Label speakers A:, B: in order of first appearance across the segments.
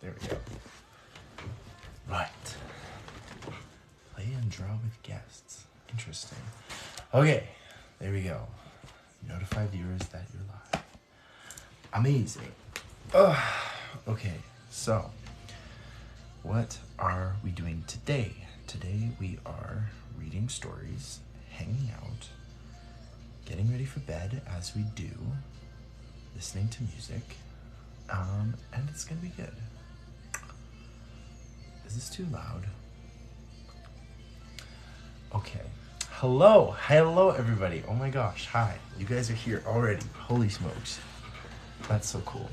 A: There we go. Right. Play and draw with guests. Interesting. Okay, there we go. Notify viewers that you're live. Amazing. Okay, so what are we doing today? Today we are reading stories, hanging out, getting ready for bed as we do, listening to music, and it's gonna be good. Is this too loud? Okay. Hello everybody. Oh my gosh, hi. You guys are here already. Holy smokes. That's so cool.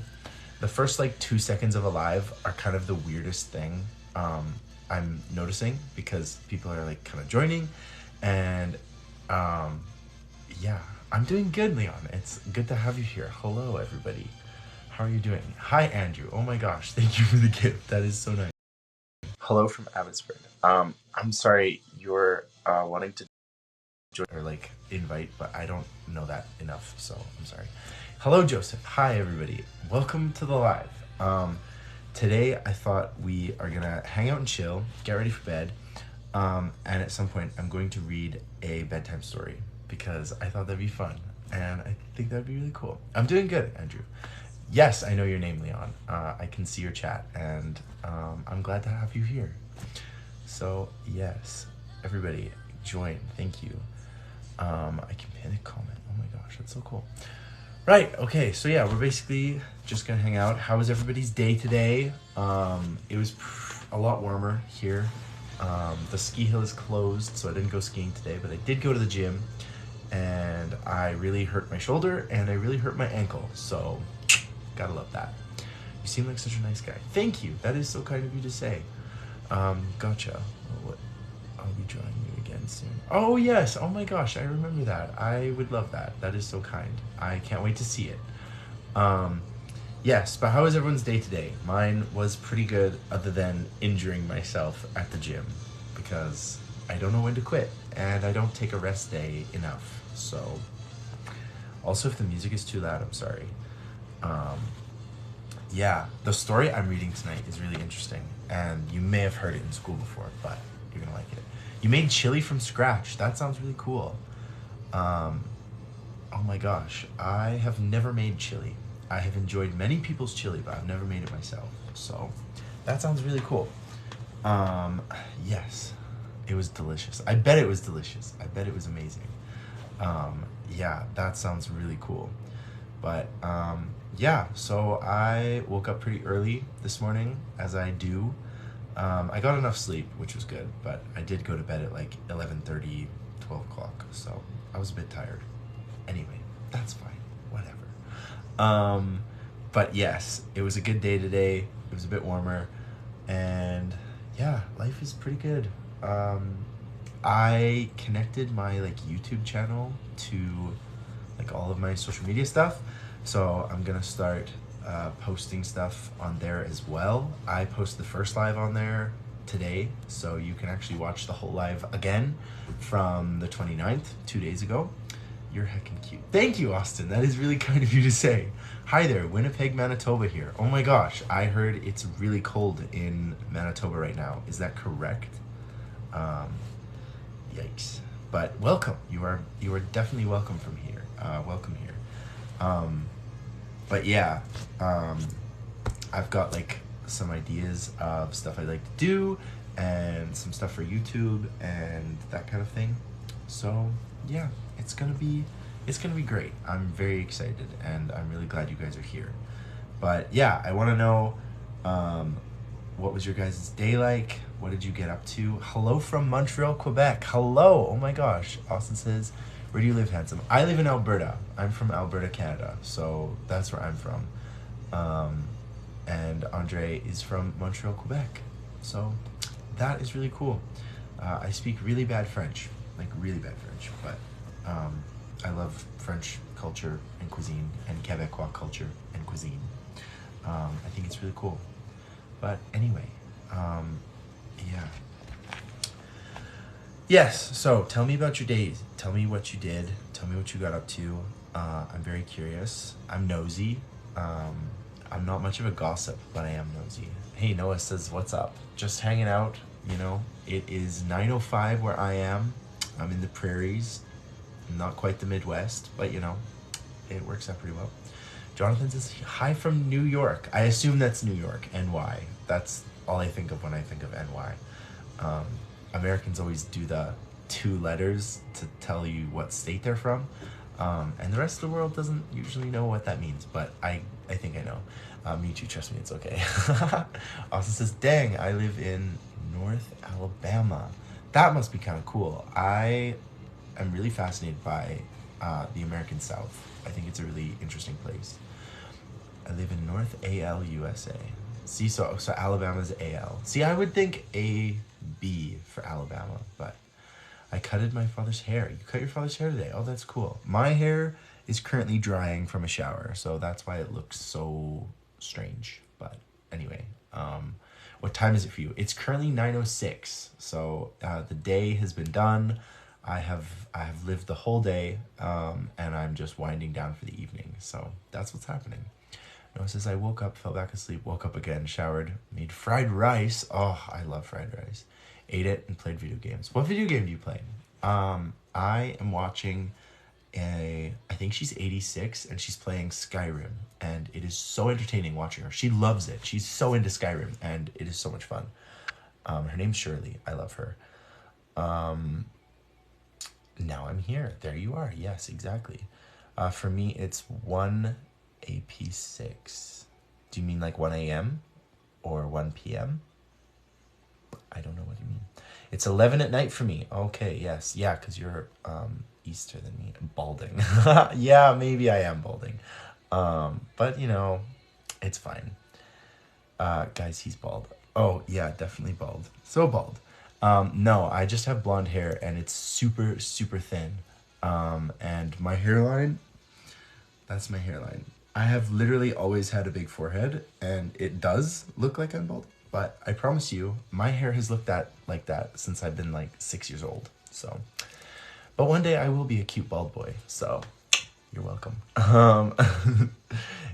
A: The first 2 seconds of a live are kind of the weirdest thing I'm noticing because people are kind of joining, and yeah, I'm doing good, Leon. It's good to have you here. Hello everybody. How are you doing? Hi Andrew. Oh my gosh, thank you for the gift. That is so nice. Hello from Abbotsford. I'm sorry you're wanting to join or invite, but I don't know that enough, so I'm sorry. Hello Joseph. Hi everybody. Welcome to the live. Today I thought we are gonna hang out and chill, get ready for bed, and at some point I'm going to read a bedtime story because I thought that'd be fun, and I think that'd be really cool. I'm doing good, Andrew. Yes, I know your name, Leon. I can see your chat, and I'm glad to have you here. So yes, everybody join. Thank you. I can pin a comment. Oh my gosh, that's so cool. Right, okay, so yeah, we're basically just gonna hang out. How was everybody's day today? It was a lot warmer here. The ski hill is closed, so I didn't go skiing today, but I did go to the gym, and I really hurt my shoulder, and I really hurt my ankle, so gotta love that. You seem like such a nice guy. Thank you, that is so kind of you to say. Gotcha. I'll be drawing you again soon. Oh yes, oh my gosh, I remember that. I would love that. That is so kind. I can't wait to see it. Yes, but how was everyone's day today? Mine was pretty good, other than injuring myself at the gym because I don't know when to quit and I don't take a rest day enough. So also, if the music is too loud, I'm sorry. Yeah, the story I'm reading tonight is really interesting, and you may have heard it in school before, but you're gonna like it. You made chili from scratch. That sounds really cool. Oh my gosh, I have never made chili. I have enjoyed many people's chili, but I've never made it myself. So that sounds really cool. Yes, it was delicious. I bet it was delicious. I bet it was amazing. Yeah, that sounds really cool. But yeah, so I woke up pretty early this morning, as I do. I got enough sleep, which was good, but I did go to bed at 11:30, 12 o'clock, so I was a bit tired. Anyway, that's fine, whatever. But yes, it was a good day today. It was a bit warmer, and yeah, life is pretty good. I connected my YouTube channel to all of my social media stuff, so I'm gonna start posting stuff on there as well. I posted the first live on there today, so you can actually watch the whole live again from the 29th, 2 days ago. You're heckin' cute. Thank you, Austin. That is really kind of you to say. Hi there, Winnipeg, Manitoba here. Oh my gosh, I heard it's really cold in Manitoba right now. Is that correct? Yikes. But welcome. You are definitely welcome from here. Welcome here. But yeah, I've got some ideas of stuff I'd like to do and some stuff for YouTube and that kind of thing. So yeah, it's gonna be great. I'm very excited, and I'm really glad you guys are here. But yeah, I want to know what was your guys' day like? What did you get up to? Hello from Montreal, Quebec. Hello. Oh my gosh. Austin says, where do you live, handsome? I live in Alberta. I'm from Alberta, Canada. So that's where I'm from. And Andre is from Montreal, Quebec. So that is really cool. I speak really bad French, really bad French, but I love French culture and cuisine and Quebecois culture and cuisine. I think it's really cool. But anyway, yeah. Yes, so tell me about your days. Tell me what you did. Tell me what you got up to. I'm very curious. I'm nosy. I'm not much of a gossip, but I am nosy. Hey, Noah says, what's up? Just hanging out, you know. It is 9:05 where I am. I'm in the prairies, not quite the Midwest, but you know, it works out pretty well. Jonathan says, hi from New York. I assume that's New York, NY. That's all I think of when I think of NY. Um, Americans always do the two letters to tell you what state they're from. And the rest of the world doesn't usually know what that means, but I think I know. Me too, trust me, it's okay. Austin says, dang, I live in North Alabama. That must be kind of cool. I am really fascinated by the American South. I think it's a really interesting place. I live in North AL, USA. See, so Alabama's AL. See, I would think AB for Alabama, but I cutted my father's hair. You cut your father's hair today? Oh, that's cool. My hair is currently drying from a shower, so that's why it looks so strange. But anyway, what time is it for you? It's currently 9:06, so the day has been done. I have lived the whole day, and I'm just winding down for the evening. So that's what's happening. Noah says, I woke up, fell back asleep, woke up again, showered, made fried rice. Oh, I love fried rice. Ate it and played video games. What video game do you play? I am watching I think she's 86 and she's playing Skyrim, and it is so entertaining watching her. She loves it. She's so into Skyrim, and it is so much fun. Her name's Shirley. I love her. Now I'm here. There you are. Yes, exactly. For me, it's 1 AP6. Do you mean like 1 a.m. or 1 p.m.? I don't know what you mean. It's 11 at night for me. Okay, yes. Yeah, because you're Easter than me. Balding. Yeah, maybe I am balding. But, you know, it's fine. Guys, he's bald. Oh, yeah, definitely bald. So bald. No, I just have blonde hair, and it's super, super thin. And my hairline, that's my hairline. I have literally always had a big forehead, and it does look like I'm bald. But I promise you, my hair has looked like that since I've been like 6 years old. So, but one day I will be a cute bald boy. So, you're welcome.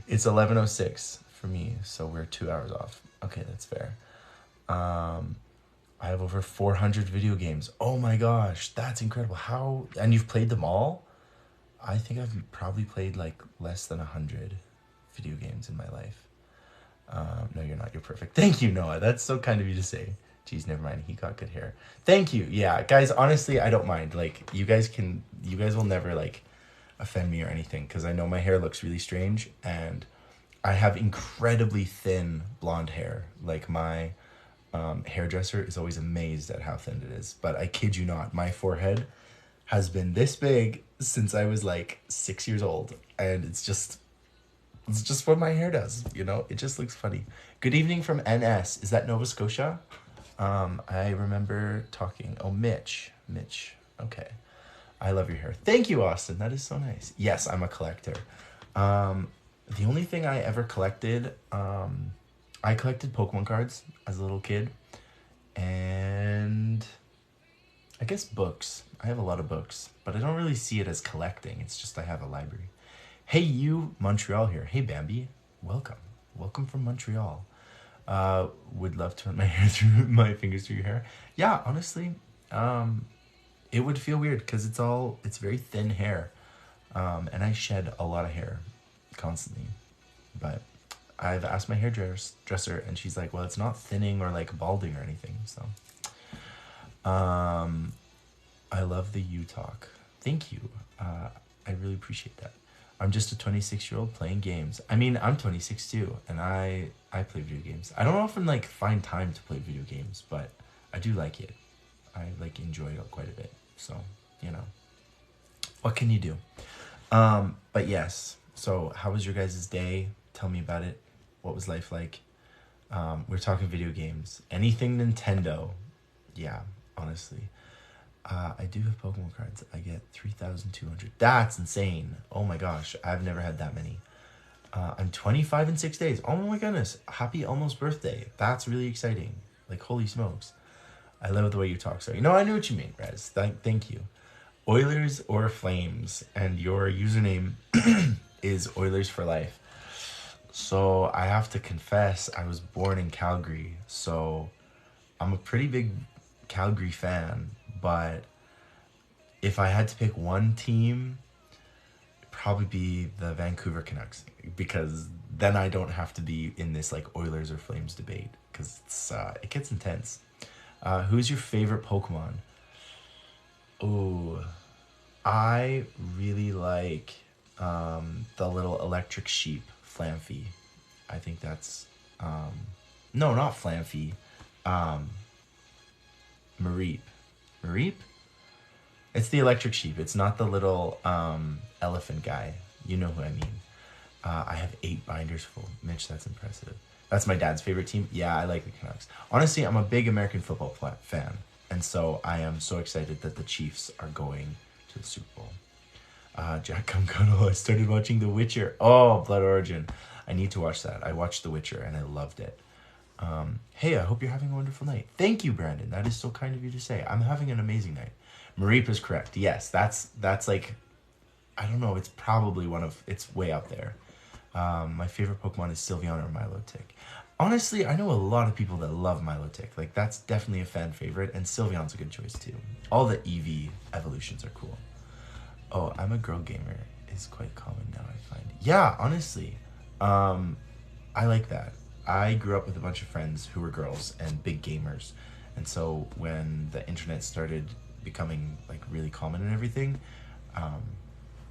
A: It's 11:06 for me, so we're 2 hours off. Okay, that's fair. I have over 400 video games. Oh my gosh, that's incredible. How? And you've played them all? I think I've probably played like less than 100 video games in my life. No, you're not. You're perfect. Thank you, Noah. That's so kind of you to say. Geez, never mind. He got good hair. Thank you. Yeah, guys, honestly, I don't mind. Like, you guys will never, like, offend me or anything, because I know my hair looks really strange, and I have incredibly thin blonde hair. Like, my hairdresser is always amazed at how thin it is. But I kid you not, my forehead has been this big since I was, like, 6 years old, and it's just what my hair does, you know? It just looks funny. Good evening from NS. Is that Nova Scotia? I remember talking. Oh, Mitch. Okay. I love your hair. Thank you, Austin. That is so nice. Yes, I'm a collector. The only thing I ever collected, I collected Pokemon cards as a little kid. And I guess books. I have a lot of books, but I don't really see it as collecting. It's just I have a library. Hey, you, Montreal here. Hey, Bambi. Welcome from Montreal. Would love to run my hair through my fingers through your hair. Yeah, honestly, it would feel weird because it's very thin hair, and I shed a lot of hair constantly. But I've asked my hairdresser, and she's like, well, it's not thinning or like balding or anything. So, I love the you talk. Thank you. I really appreciate that. I'm just a 26-year-old playing games. I mean, I'm 26 too, and I play video games. I don't often like find time to play video games, but I do like it. I like enjoy it quite a bit. So, you know, what can you do? But yes. So, how was your guys' day? Tell me about it. What was life like? We're talking video games. Anything Nintendo. Yeah, honestly. I do have Pokemon cards. I get 3,200. That's insane. Oh my gosh. I've never had that many. I'm 25 in 6 days. Oh my goodness. Happy almost birthday. That's really exciting. Like, holy smokes. I love the way you talk. Sorry. No, I knew what you mean, Rez. Thank you. Oilers or Flames. And your username is Oilers for Life. So I have to confess, I was born in Calgary, so I'm a pretty big Calgary fan. But if I had to pick one team, it'd probably be the Vancouver Canucks, because then I don't have to be in this like Oilers or Flames debate, because it gets intense. Who's your favorite Pokemon? Oh, I really like the little electric sheep, Flampy. I think that's um, no, not Flampy. Um, Mareep. Mareep? It's the electric sheep. It's not the little elephant guy. You know who I mean. I have 8 binders full. Mitch, that's impressive. That's my dad's favorite team. Yeah, I like the Canucks. Honestly, I'm a big American football fan. And so I am so excited that the Chiefs are going to the Super Bowl. Jack Come Cuddle, I started watching The Witcher. Oh, Blood Origin. I need to watch that. I watched The Witcher and I loved it. Hey, I hope you're having a wonderful night. Thank you, Brandon. That is so kind of you to say. I'm having an amazing night. Mareep is correct. Yes, that's like, I don't know, it's probably it's way up there. My favorite Pokemon is Sylveon or Milotic. Honestly, I know a lot of people that love Milotic. Like, that's definitely a fan favorite, and Sylveon's a good choice too. All the EV evolutions are cool. Oh, I'm a girl gamer is quite common now, I find. Yeah, honestly. I like that. I grew up with a bunch of friends who were girls and big gamers. And so when the internet started becoming like really common and everything,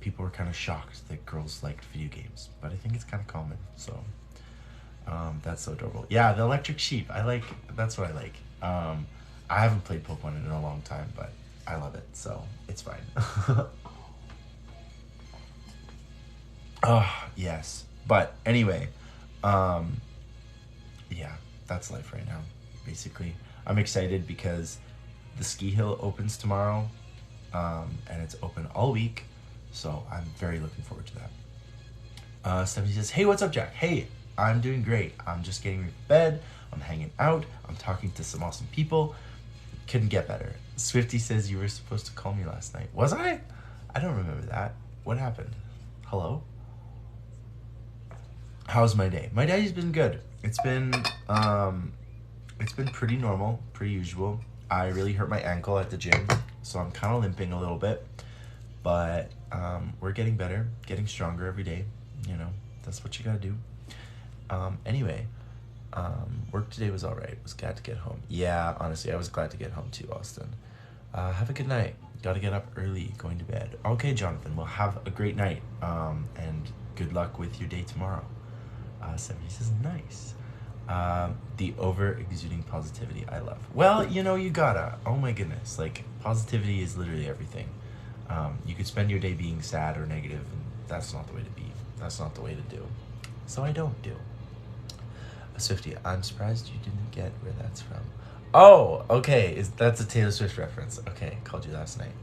A: people were kind of shocked that girls liked video games. But I think it's kind of common. So that's so adorable. Yeah, the electric sheep. That's what I like. I haven't played Pokemon in a long time, but I love it. So it's fine. Oh, yes. But anyway, yeah, that's life right now, basically. I'm excited because the ski hill opens tomorrow, and it's open all week, so I'm very looking forward to that. Stephanie says, hey, what's up, Jack? Hey, I'm doing great. I'm just getting ready for bed. I'm hanging out. I'm talking to some awesome people. Couldn't get better. Swifty says you were supposed to call me last night. Was I? I don't remember that. What happened? Hello? How's my day? My day's been good. It's been pretty normal, pretty usual. I really hurt my ankle at the gym, so I'm kind of limping a little bit. But we're getting better, getting stronger every day. You know, that's what you gotta do. Anyway, work today was all right. Was glad to get home. Yeah, honestly, I was glad to get home too, Austin. Have a good night. Gotta get up early, going to bed. Okay, Jonathan, well, have a great night. And good luck with your day tomorrow. 70 says, nice. The over-exuding positivity I love. Well, you know, you gotta. Oh my goodness. Like, positivity is literally everything. You could spend your day being sad or negative, and that's not the way to be. That's not the way to do. So I don't do. Swifty, I'm surprised you didn't get where that's from. Oh, okay. That's a Taylor Swift reference. Okay, called you last night.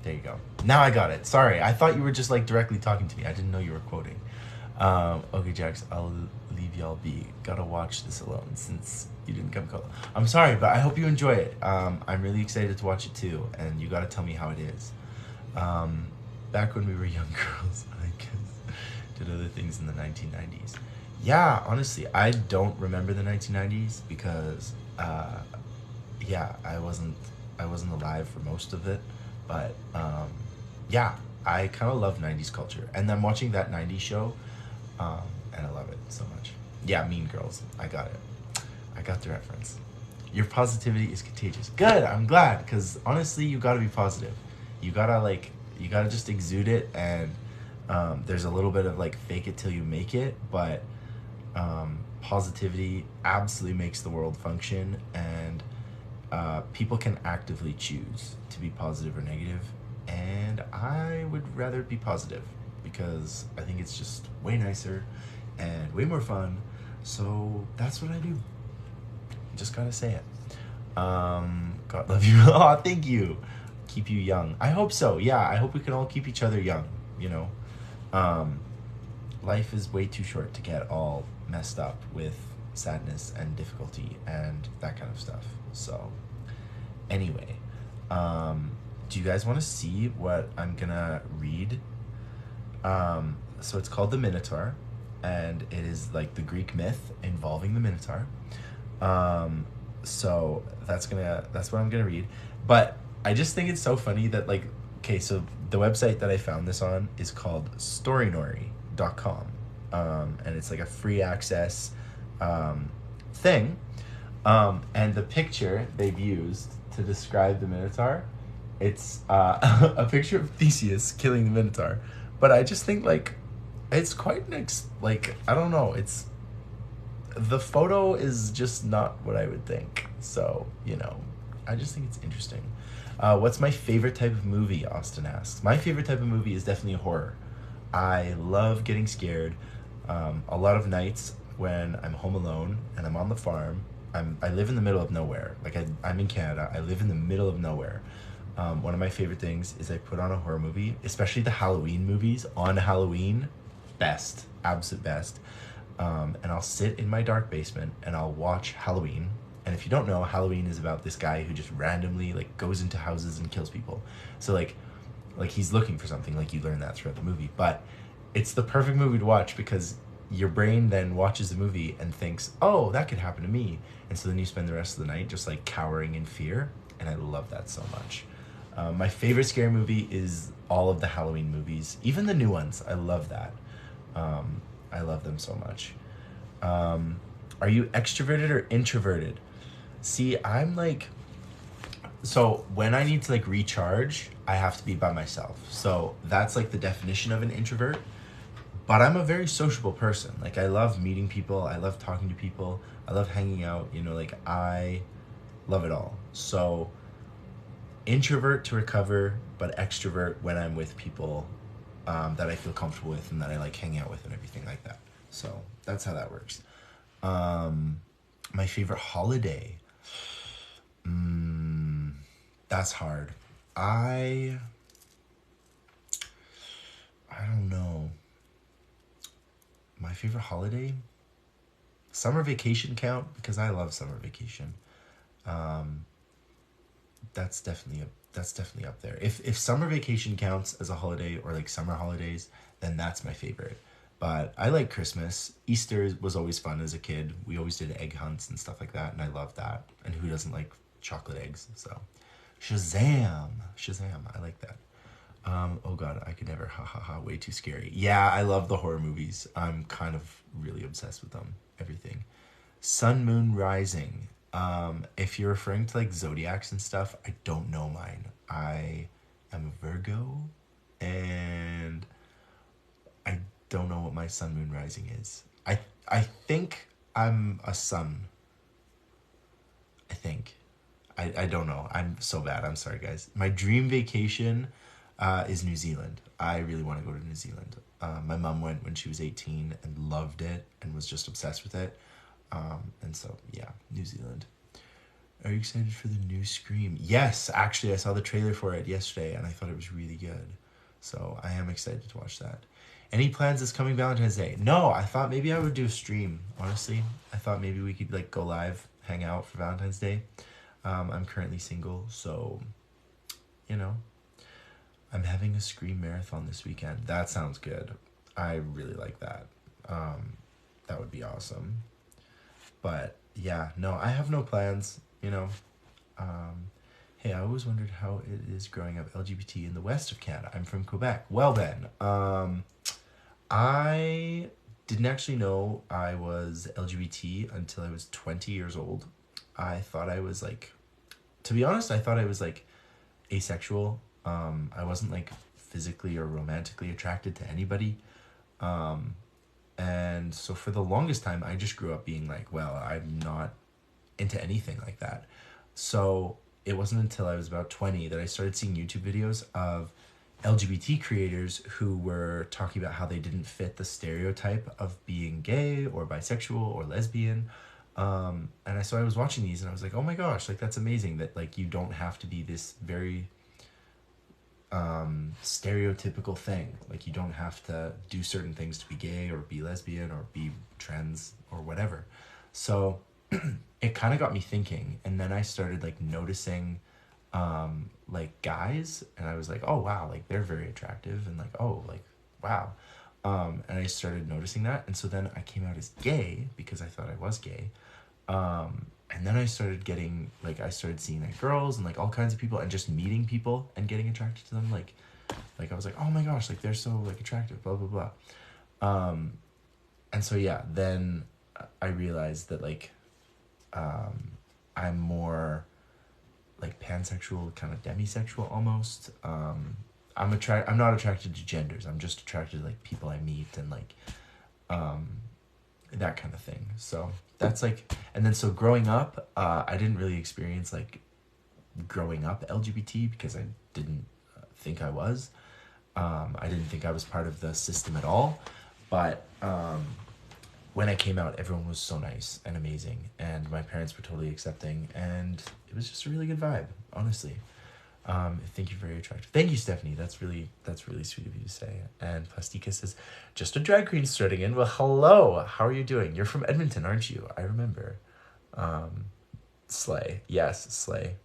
A: There you go. Now I got it. Sorry, I thought you were just like directly talking to me. I didn't know you were quoting. Okay, Jax, I'll leave y'all be. Gotta watch this alone since you didn't come call. I'm sorry, but I hope you enjoy it. I'm really excited to watch it too, and you gotta tell me how it is. Back when we were young girls, I guess, did other things in the 1990s. Yeah, honestly, I don't remember the 1990s because, yeah, I wasn't alive for most of it, but yeah, I kind of love 90s culture, and I'm watching that 90s show. And I love it so much. Yeah, Mean Girls. I got it. I got the reference. Your positivity is contagious. Good. I'm glad, because honestly, you gotta be positive. You gotta just exude it, and there's a little bit of like fake it till you make it, but positivity absolutely makes the world function, and people can actively choose to be positive or negative, and I would rather be positive because I think it's just way nicer and way more fun. So that's what I do. Just gotta say it. God love you. Oh, thank you. Keep you young. I hope so. Yeah, I hope we can all keep each other young, you know. Life is way too short to get all messed up with sadness and difficulty and that kind of stuff. So anyway, do you guys want to see what I'm gonna read? So it's called The Minotaur, and it is like the Greek myth involving the Minotaur. Um, so that's what I'm gonna read. But I just think it's so funny that like, okay, so the website that I found this on is called storynori.com. And it's like a free access thing. And the picture they've used to describe the Minotaur, it's a picture of Theseus killing the Minotaur. But I just think like it's quite like I don't know, it's the photo is just not what I would think. So, I just think it's interesting. What's my favorite type of movie? Austin asks. My favorite type of movie is definitely a horror. I love getting scared. A lot of nights when I'm home alone and I'm on the farm, I live in the middle of nowhere. Like I'm in Canada. I live in the middle of nowhere. One of my favorite things is I put on a horror movie, especially the Halloween movies on Halloween. Best, absolute best. And I'll sit in my dark basement and I'll watch Halloween. And if you don't know, Halloween is about this guy who just randomly like goes into houses and kills people. So like he's looking for something. Like you learn that throughout the movie. But it's the perfect movie to watch because your brain then watches the movie and thinks, oh, that could happen to me. And so then you spend the rest of the night just like cowering in fear. And I love that so much. My favorite scary movie is all of the Halloween movies, even the new ones. I love that. I love them so much. Are you extroverted or introverted? See, I'm like, so when I need to like recharge, I have to be by myself. So that's like the definition of an introvert. But I'm a very sociable person. Like I love meeting people. I love talking to people. I love hanging out. Like I love it all. So introvert to recover, but extrovert when I'm with people that I feel comfortable with and that I like hanging out with and everything like that. So that's how that works. My favorite holiday. That's hard. I don't know. My favorite holiday? Summer vacation count? Because I love summer vacation. That's definitely up there. If summer vacation counts as a holiday or like summer holidays, then that's my favorite. But I like Christmas. Easter was always fun as a kid. We always did egg hunts and stuff like that, and I love that. And who doesn't like chocolate eggs? So, Shazam! I like that. Oh god, I could never. Ha ha ha! Way too scary. Yeah, I love the horror movies. I'm kind of really obsessed with them. Everything. Sun, Moon, Rising. If you're referring to like zodiacs and stuff, I don't know mine. I am a Virgo, and I don't know what my sun, moon, rising is. I think I'm a sun. I think. I don't know. I'm so bad. I'm sorry, guys. My dream vacation is New Zealand. I really want to go to New Zealand. My mom went when she was 18 and loved it and was just obsessed with it. And so, yeah, New Zealand. Are you excited for the new Scream? Yes, actually, I saw the trailer for it yesterday and I thought it was really good. So I am excited to watch that. Any plans this coming Valentine's Day? No, I thought maybe I would do a stream, honestly. I thought maybe we could like go live, hang out for Valentine's Day. I'm currently single, so, I'm having a Scream marathon this weekend. That sounds good. I really like that. That would be awesome. But yeah, no, I have no plans, Hey, I always wondered how it is growing up LGBT in the west of Canada. I'm from Quebec. Well then, I didn't actually know I was LGBT until I was 20 years old. I thought I was like, to be honest, I thought I was like asexual. I wasn't like physically or romantically attracted to anybody. And so for the longest time, I just grew up being like, well, I'm not into anything like that. So it wasn't until I was about 20 that I started seeing YouTube videos of LGBT creators who were talking about how they didn't fit the stereotype of being gay or bisexual or lesbian. So I was watching these and I was like, oh my gosh, like that's amazing that like you don't have to be this very stereotypical thing. Like you don't have to do certain things to be gay or be lesbian or be trans or whatever. So it kind of got me thinking, and then I started like noticing like guys, and I was like, oh wow, like they're very attractive, and like, oh, like wow. And I started noticing that. And so then I came out as gay because I thought I was gay. And then I started getting, like, I started seeing like girls and like all kinds of people and just meeting people and getting attracted to them. Like I was like, oh my gosh, like they're so like attractive, blah, blah, blah. And so, yeah, then I realized that like, I'm more like pansexual, kind of demisexual almost. I'm not attracted to genders. I'm just attracted to like people I meet and like that kind of thing. So that's like, and then so growing up, I didn't really experience like growing up LGBT because I didn't think I was. I didn't think I was part of the system at all. But when I came out, everyone was so nice and amazing, and my parents were totally accepting, and it was just a really good vibe, honestly. I think you're very attractive. Thank you, Stephanie. That's really sweet of you to say. And Plastica says, just a drag queen starting in. Well, hello. How are you doing? You're from Edmonton, aren't you? I remember. Slay. Yes, slay.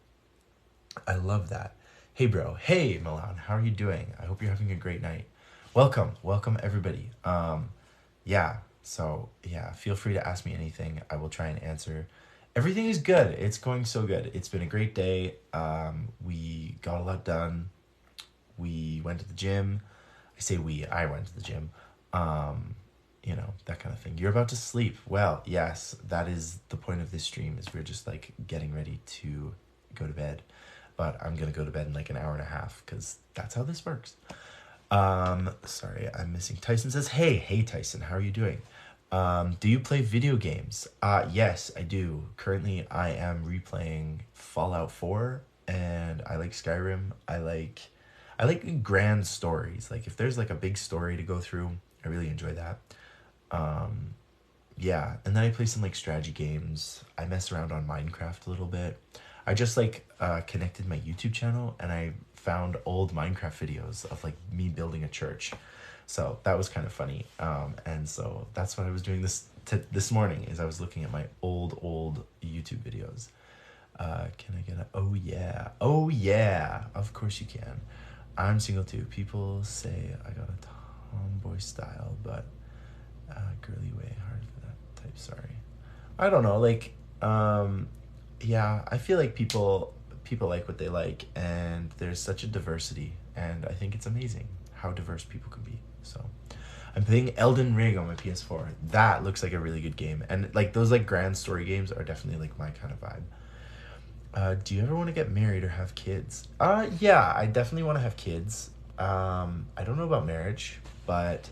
A: I love that. Hey, bro. Hey, Milan. How are you doing? I hope you're having a great night. Welcome, everybody. Yeah. So, yeah, feel free to ask me anything. I will try and answer. Everything is good. It's going so good. It's been a great day. We got a lot done. We went to the gym. I went to the gym. You know, that kind of thing. You're about to sleep. Well, yes, that is the point of this stream, is we're just like getting ready to go to bed. But I'm going to go to bed in like an hour and a half because that's how this works. Sorry, I'm missing. Tyson says, hey Tyson, how are you doing? Do you play video games? Yes, I do. Currently, I am replaying Fallout 4, and I like Skyrim. I like grand stories. Like, if there's like a big story to go through, I really enjoy that. Yeah, and then I play some like strategy games. I mess around on Minecraft a little bit. I just like connected my YouTube channel, and I found old Minecraft videos of like me building a church. So that was kind of funny. And so that's what I was doing this morning, is I was looking at my old YouTube videos. Can I get a, oh yeah, of course you can. I'm single too. People say I got a tomboy style, but girly way, hard for that type, sorry. I don't know, like, yeah, I feel like people like what they like, and there's such a diversity, and I think it's amazing how diverse people can be. So I'm playing Elden Ring on my PS4. That looks like a really good game, and like those like grand story games are definitely like my kind of vibe. Do you ever want to get married or have kids? Yeah, I definitely want to have kids. I don't know about marriage, but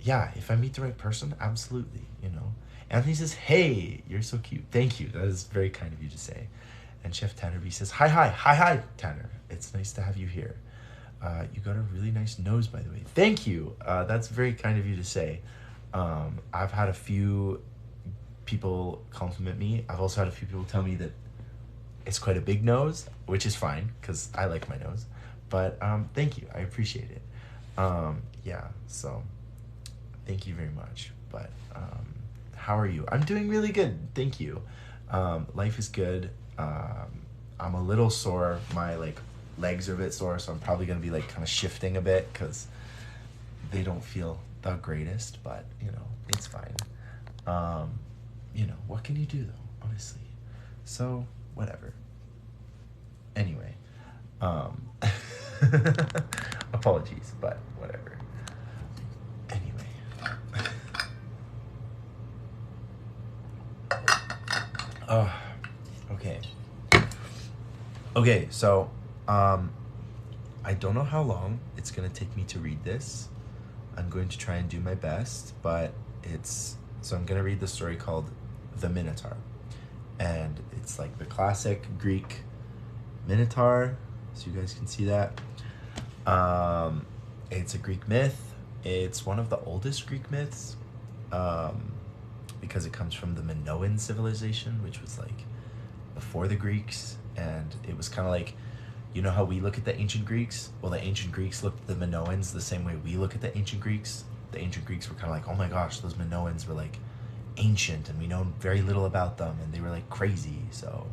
A: yeah, if I meet the right person, absolutely, you know. Anthony says, hey, you're so cute. Thank you. That is very kind of you to say. And Chef Tanner B says, hi, Tanner. It's nice to have you here. You got a really nice nose, by the way. Thank you. That's very kind of you to say. I've had a few people compliment me. I've also had a few people tell me that it's quite a big nose, which is fine because I like my nose. But thank you. I appreciate it. Yeah, so thank you very much. But how are you? I'm doing really good. Thank you. Life is good. I'm a little sore. My like legs are a bit sore, so I'm probably gonna be like kind of shifting a bit because they don't feel the greatest, but you know, it's fine. You know, what can you do though, honestly? So whatever. Anyway, apologies, but whatever. Anyway. Okay. Okay, so I don't know how long it's gonna take me to read this. I'm going to try and do my best, but I'm gonna read the story called The Minotaur. And it's like the classic Greek Minotaur, so you guys can see that. It's a Greek myth. It's one of the oldest Greek myths, because it comes from the Minoan civilization, which was like before the Greeks, and it was kind of like, you know how we look at the ancient Greeks? Well, the ancient Greeks looked at the Minoans the same way we look at the ancient Greeks. The ancient Greeks were kind of like, oh my gosh, those Minoans were like ancient, and we know very little about them, and they were like crazy. So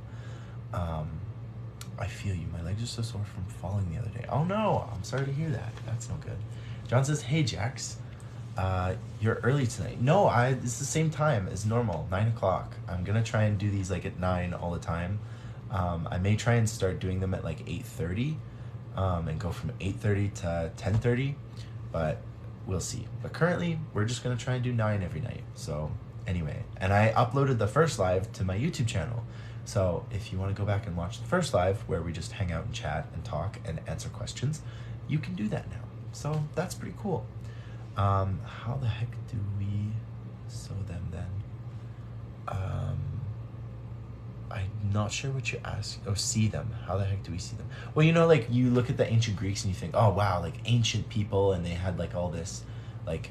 A: I feel you. My legs are so sore from falling the other day. Oh no, I'm sorry to hear that. That's no good. John says, hey Jax, You're early tonight. No, it's the same time as normal, 9 o'clock. I'm gonna try and do these like at 9 all the time. I may try and start doing them at like 8:30, and go from 8:30 to 10:30, but we'll see. But currently, we're just gonna try and do 9 every night. So anyway, and I uploaded the first live to my YouTube channel. So if you want to go back and watch the first live where we just hang out and chat and talk and answer questions, you can do that now. So that's pretty cool. How the heck do we sew them then? I'm not sure what you asked. Oh, see them. How the heck do we see them? Well, you know, like you look at the ancient Greeks and you think, oh wow, like ancient people, and they had like all this, like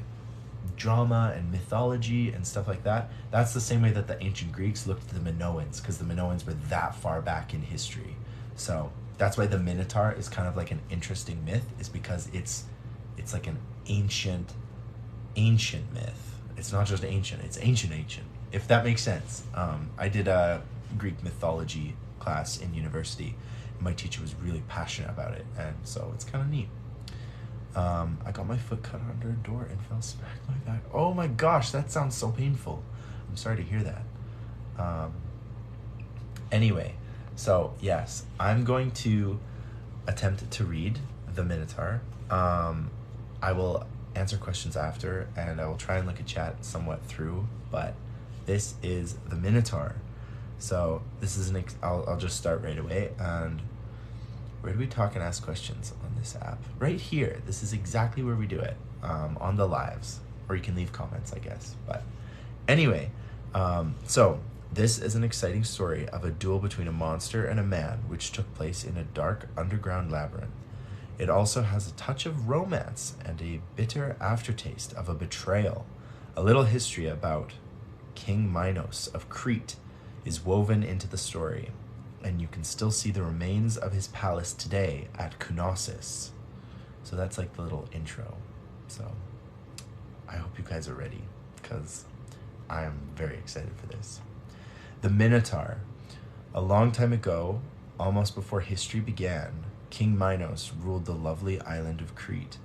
A: drama and mythology and stuff like that. That's the same way that the ancient Greeks looked at the Minoans, because the Minoans were that far back in history. So that's why the Minotaur is kind of like an interesting myth, is because it's like an ancient myth. It's not just ancient, it's ancient, if that makes sense. I did a Greek mythology class in university, and my teacher was really passionate about it, and so it's kind of neat. I got my foot cut under a door and fell smack my back. Oh my gosh, that sounds so painful. I'm sorry to hear that. Anyway, so yes, I'm going to attempt to read the Minotaur. I will answer questions after, and I will try and look at chat somewhat through, but this is the Minotaur. So this is I'll just start right away. And where do we talk and ask questions on this app? Right here. This is exactly where we do it, on the lives, or you can leave comments, I guess. But anyway, so this is an exciting story of a duel between a monster and a man, which took place in a dark underground labyrinth. It also has a touch of romance and a bitter aftertaste of a betrayal. A little history about King Minos of Crete is woven into the story, and you can still see the remains of his palace today at Knossos. So that's like the little intro. So I hope you guys are ready, because I am very excited for this. The Minotaur. A long time ago, almost before history began, King Minos ruled the lovely island of Crete.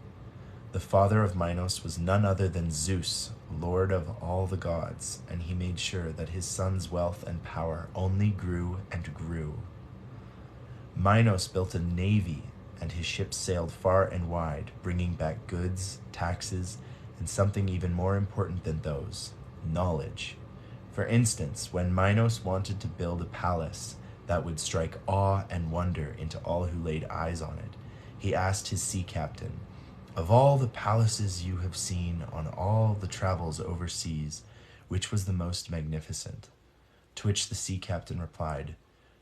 A: The father of Minos was none other than Zeus, lord of all the gods, and he made sure that his son's wealth and power only grew and grew. Minos built a navy, and his ships sailed far and wide, bringing back goods, taxes, and something even more important than those, knowledge. For instance, when Minos wanted to build a palace that would strike awe and wonder into all who laid eyes on it, he asked his sea captain, "Of all the palaces you have seen on all the travels overseas, which was the most magnificent?" To which the sea captain replied,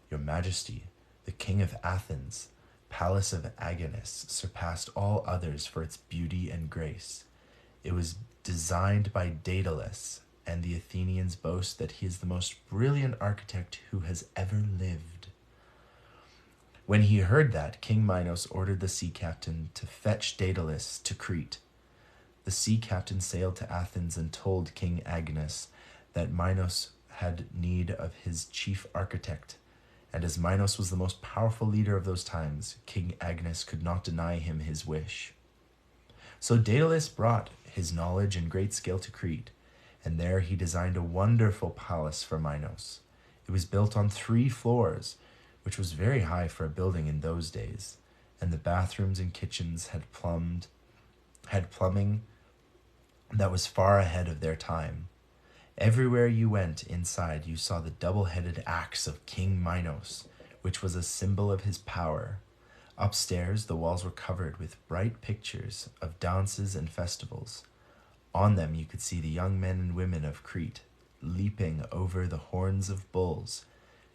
A: "Your Majesty, the king of Athens' palace of Agnes surpassed all others for its beauty and grace. It was designed by Daedalus, and the Athenians boast that he is the most brilliant architect who has ever lived." When he heard that, King Minos ordered the sea captain to fetch Daedalus to Crete. The sea captain sailed to Athens and told King Agnes that Minos had need of his chief architect, and as Minos was the most powerful leader of those times, King Agnes could not deny him his wish. So Daedalus brought his knowledge and great skill to Crete, and there he designed a wonderful palace for Minos. It was built on 3 floors, which was very high for a building in those days, and the bathrooms and kitchens had plumbing that was far ahead of their time. Everywhere you went inside, you saw the double-headed axe of King Minos, which was a symbol of his power. Upstairs, the walls were covered with bright pictures of dances and festivals. On them, you could see the young men and women of Crete leaping over the horns of bulls.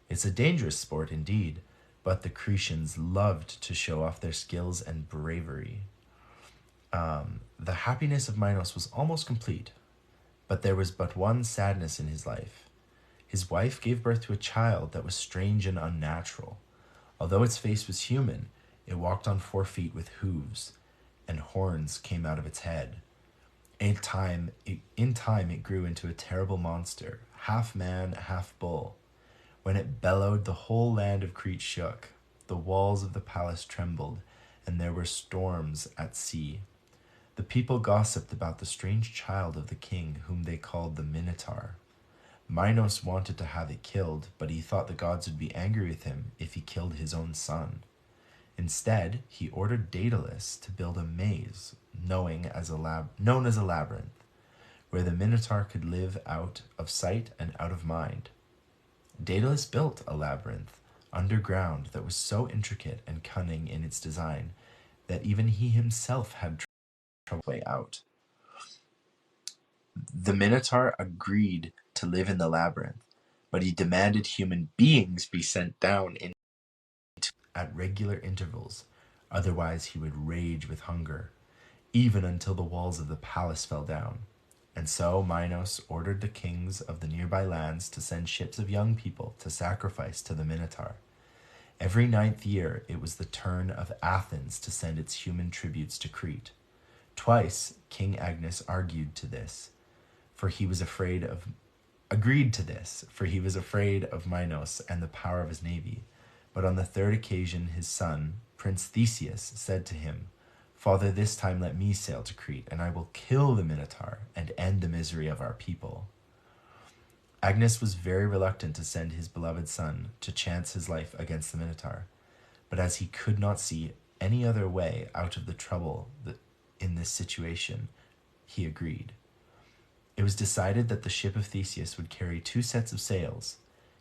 A: It's a dangerous sport indeed, but the Cretians loved to show off their skills and bravery. The happiness of Minos was almost complete, but there was but one sadness in his life. His wife gave birth to a child that was strange and unnatural. Although its face was human, it walked on 4 feet with hooves, and horns came out of its head. In time, it grew into a terrible monster, half man, half bull. When it bellowed, the whole land of Crete shook. The walls of the palace trembled, and there were storms at sea. The people gossiped about the strange child of the king whom they called the Minotaur. Minos wanted to have it killed, but he thought the gods would be angry with him if he killed his own son. Instead, he ordered Daedalus to build a maze known as a labyrinth, where the Minotaur could live out of sight and out of mind. Daedalus built a labyrinth underground that was so intricate and cunning in its design that even he himself had trouble way out. The Minotaur agreed to live in the labyrinth, but he demanded human beings be sent down into at regular intervals, otherwise he would rage with hunger, even until the walls of the palace fell down. And so Minos ordered the kings of the nearby lands to send ships of young people to sacrifice to the Minotaur. Every 9th year, it was the turn of Athens to send its human tributes to Crete. Twice, King Agnes agreed to this, for he was afraid of Minos and the power of his navy. But on the 3rd occasion, his son, Prince Theseus, said to him, "Father, this time let me sail to Crete, and I will kill the Minotaur and end the misery of our people." Agnes was very reluctant to send his beloved son to chance his life against the Minotaur, but as he could not see any other way out of the trouble in this situation, he agreed. It was decided that the ship of Theseus would carry 2 sets of sails.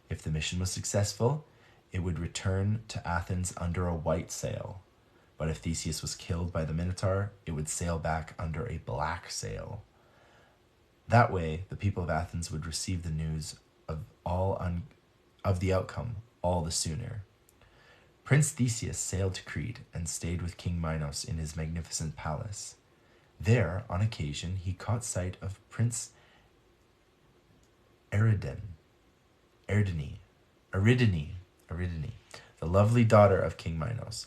A: If the mission was successful, it would return to Athens under a white sail. But if Theseus was killed by the Minotaur, it would sail back under a black sail. That way, the people of Athens would receive the news of the outcome all the sooner. Prince Theseus sailed to Crete and stayed with King Minos in his magnificent palace. There, on occasion, he caught sight of Prince Eridene, the lovely daughter of King Minos.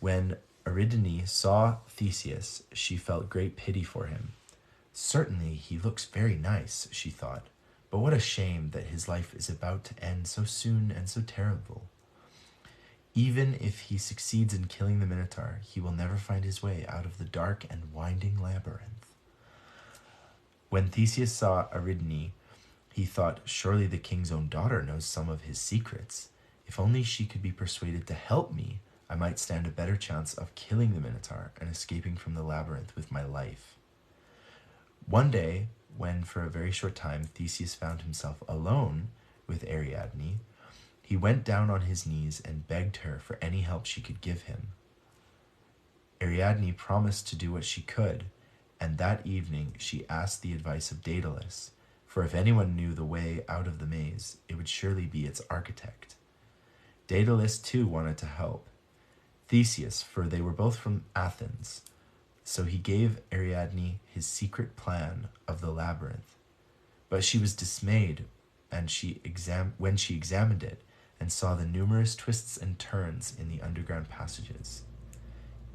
A: When Eridene saw Theseus, she felt great pity for him. "Certainly he looks very nice," she thought, "but what a shame that his life is about to end so soon and so terrible. Even if he succeeds in killing the Minotaur, he will never find his way out of the dark and winding labyrinth." When Theseus saw Eridene, he thought, "Surely the king's own daughter knows some of his secrets. If only she could be persuaded to help me, I might stand a better chance of killing the Minotaur and escaping from the labyrinth with my life." One day, when for a very short time Theseus found himself alone with Ariadne, he went down on his knees and begged her for any help she could give him. Ariadne promised to do what she could, and that evening she asked the advice of Daedalus, for if anyone knew the way out of the maze, it would surely be its architect. Daedalus too wanted to help Theseus, for they were both from Athens, so he gave Ariadne his secret plan of the labyrinth. But she was dismayed when she examined it and saw the numerous twists and turns in the underground passages.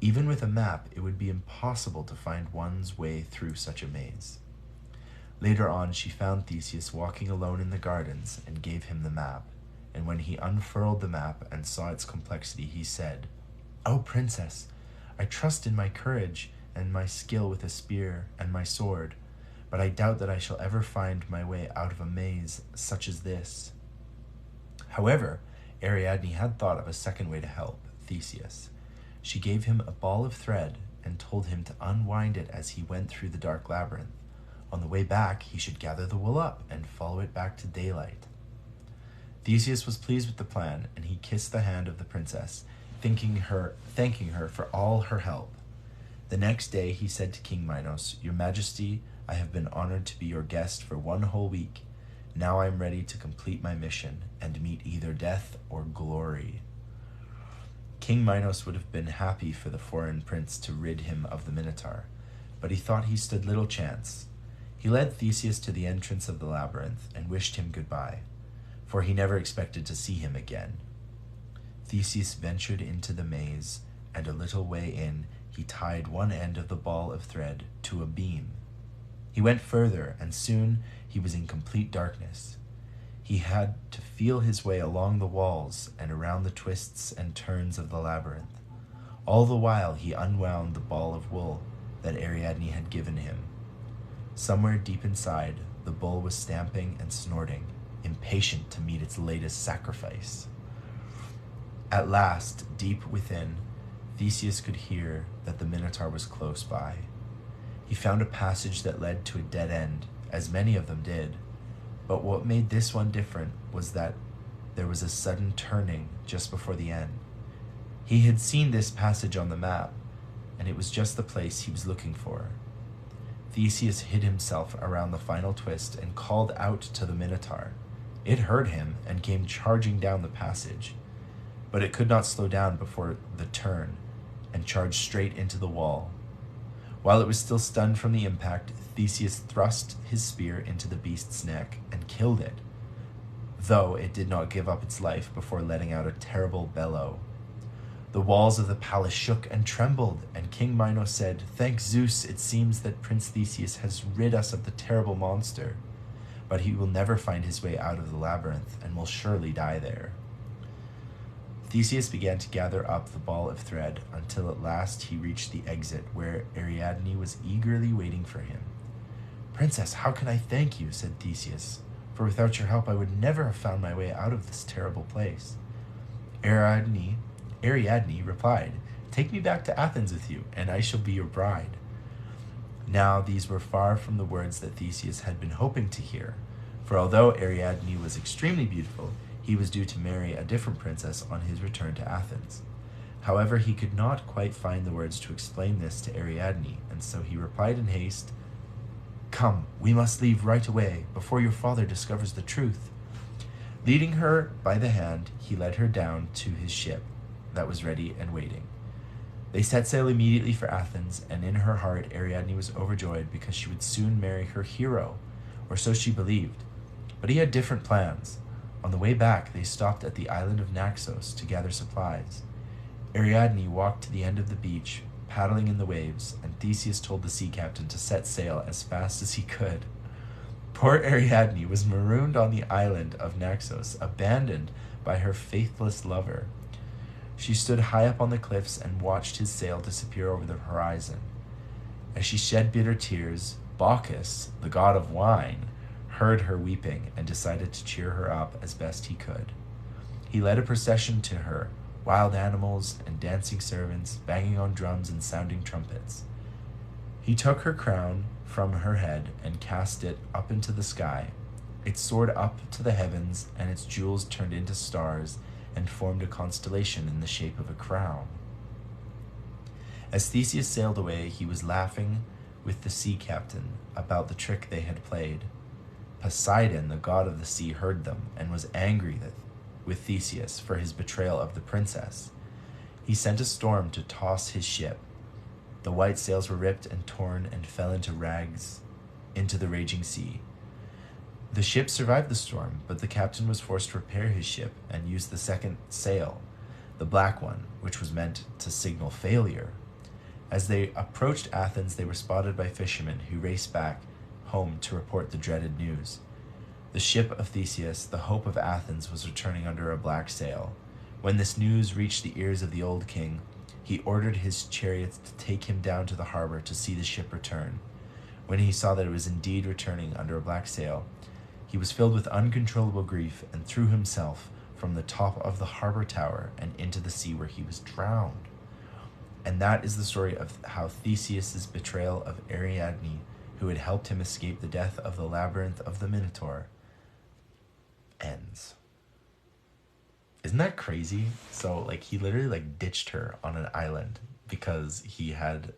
A: Even with a map, it would be impossible to find one's way through such a maze. Later on, she found Theseus walking alone in the gardens and gave him the map, and when he unfurled the map and saw its complexity, he said, "O princess, I trust in my courage and my skill with a spear and my sword, but I doubt that I shall ever find my way out of a maze such as this." However, Ariadne had thought of a second way to help Theseus. She gave him a ball of thread and told him to unwind it as he went through the dark labyrinth. On the way back, he should gather the wool up and follow it back to daylight. Theseus was pleased with the plan, and he kissed the hand of the princess, thanking her for all her help. The next day he said to King Minos, "Your Majesty, I have been honored to be your guest for 1 whole week. Now I am ready to complete my mission and meet either death or glory." King Minos would have been happy for the foreign prince to rid him of the Minotaur, but he thought he stood little chance. He led Theseus to the entrance of the labyrinth and wished him goodbye, for he never expected to see him again. Theseus ventured into the maze, and a little way in, he tied one end of the ball of thread to a beam. He went further, and soon he was in complete darkness. He had to feel his way along the walls and around the twists and turns of the labyrinth. All the while he unwound the ball of wool that Ariadne had given him. Somewhere deep inside, the bull was stamping and snorting, impatient to meet its latest sacrifice. At last, deep within, Theseus could hear that the Minotaur was close by. He found a passage that led to a dead end, as many of them did, but what made this one different was that there was a sudden turning just before the end. He had seen this passage on the map, and it was just the place he was looking for. Theseus hid himself around the final twist and called out to the Minotaur. It heard him and came charging down the passage, but it could not slow down before the turn and charged straight into the wall. While it was still stunned from the impact, Theseus thrust his spear into the beast's neck and killed it, though it did not give up its life before letting out a terrible bellow. The walls of the palace shook and trembled, and King Minos said, "Thank Zeus, it seems that Prince Theseus has rid us of the terrible monster, but he will never find his way out of the labyrinth and will surely die there." Theseus began to gather up the ball of thread until at last he reached the exit where Ariadne was eagerly waiting for him. "Princess, how can I thank you?" said Theseus, "for without your help I would never have found my way out of this terrible place." Ariadne replied, "Take me back to Athens with you, and I shall be your bride." Now these were far from the words that Theseus had been hoping to hear, for although Ariadne was extremely beautiful, he was due to marry a different princess on his return to Athens. However, he could not quite find the words to explain this to Ariadne, and so he replied in haste, "Come, we must leave right away, before your father discovers the truth." Leading her by the hand, he led her down to his ship that was ready and waiting. They set sail immediately for Athens, and in her heart Ariadne was overjoyed because she would soon marry her hero, or so she believed. But he had different plans. On the way back, they stopped at the island of Naxos to gather supplies. Ariadne walked to the end of the beach, paddling in the waves, and Theseus told the sea captain to set sail as fast as he could. Poor Ariadne was marooned on the island of Naxos, abandoned by her faithless lover. She stood high up on the cliffs and watched his sail disappear over the horizon. As she shed bitter tears, Bacchus, the god of wine, heard her weeping and decided to cheer her up as best he could. He led a procession to her, wild animals and dancing servants, banging on drums and sounding trumpets. He took her crown from her head and cast it up into the sky. It soared up to the heavens, and its jewels turned into stars and formed a constellation in the shape of a crown. As Theseus sailed away, he was laughing with the sea captain about the trick they had played. Poseidon, the god of the sea, heard them and was angry with Theseus for his betrayal of the princess. He sent a storm to toss his ship. The white sails were ripped and torn and fell into rags into the raging sea. The ship survived the storm, but the captain was forced to repair his ship and use the second sail, the black one, which was meant to signal failure. As they approached Athens, they were spotted by fishermen who raced back home to report the dreaded news. The ship of Theseus, the hope of Athens, was returning under a black sail. When this news reached the ears of the old king, he ordered his chariots to take him down to the harbor to see the ship return. When he saw that it was indeed returning under a black sail, he was filled with uncontrollable grief and threw himself from the top of the harbor tower and into the sea, where he was drowned. And that is the story of how Theseus's betrayal of Ariadne, who had helped him escape the death of the labyrinth of the Minotaur, ends. Isn't that crazy? So, he literally, ditched her on an island because he had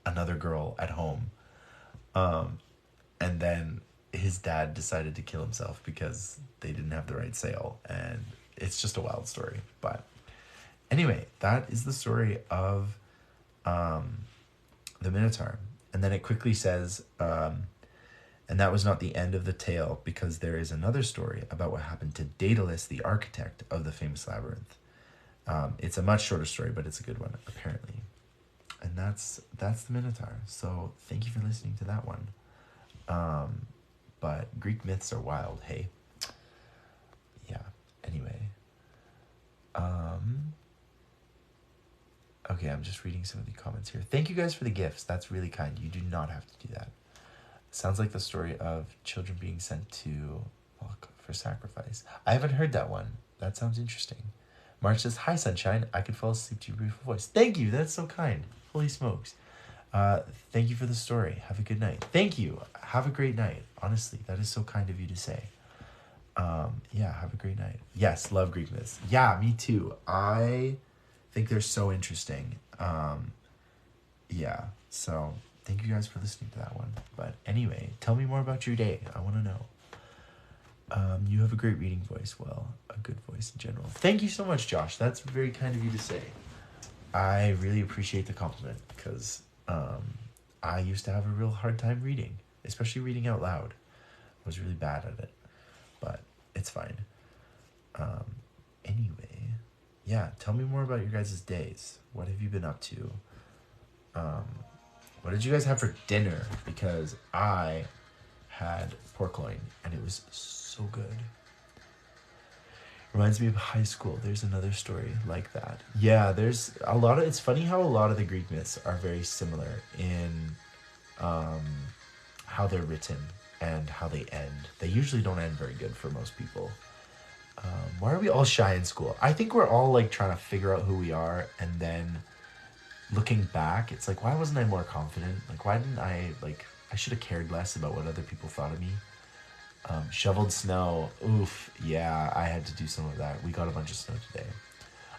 A: another girl at home. And then his dad decided to kill himself because they didn't have the right sail. And it's just a wild story. But anyway, that is the story of the Minotaur. And then it quickly says, and that was not the end of the tale, because there is another story about what happened to Daedalus, the architect of the famous labyrinth. It's a much shorter story, but it's a good one, apparently. And that's the Minotaur. So thank you for listening to that one. But Greek myths are wild, hey? Yeah, anyway. Okay, Okay, I'm just reading some of the comments here. Thank you guys for the gifts. That's really kind. You do not have to do that. Sounds like the story of children being sent to walk for sacrifice. I haven't heard that one. That sounds interesting. March says, hi, Sunshine. I could fall asleep to your beautiful voice. Thank you. That's so kind. Holy smokes. Thank you for the story. Have a good night. Thank you. Have a great night. Honestly, that is so kind of you to say. Yeah, have a great night. Yes, love Greek myths. Yeah, me too. I think they're so interesting. Yeah, so thank you guys for listening to that one. But anyway, tell me more about your day. I want to know. You have a great reading voice. Well, a good voice in general. Thank you so much, Josh. That's very kind of you to say. I really appreciate the compliment because I used to have a real hard time reading, especially reading out loud. I was really bad at it, but it's fine. Anyway, yeah, tell me more about your guys' days. What have you been up to? What did you guys have for dinner? Because I had pork loin and it was so good. Reminds me of high school. There's another story like that. Yeah, there's a lot of, it's funny how a lot of the Greek myths are very similar in how they're written and how they end. They usually don't end very good for most people. Why are we all shy in school? I think we're all like trying to figure out who we are, and then looking back, it's like, why wasn't I more confident? Like, why didn't I, like, I should have cared less about what other people thought of me. Shoveled snow. Oof. Yeah, I had to do some of that. We got a bunch of snow today.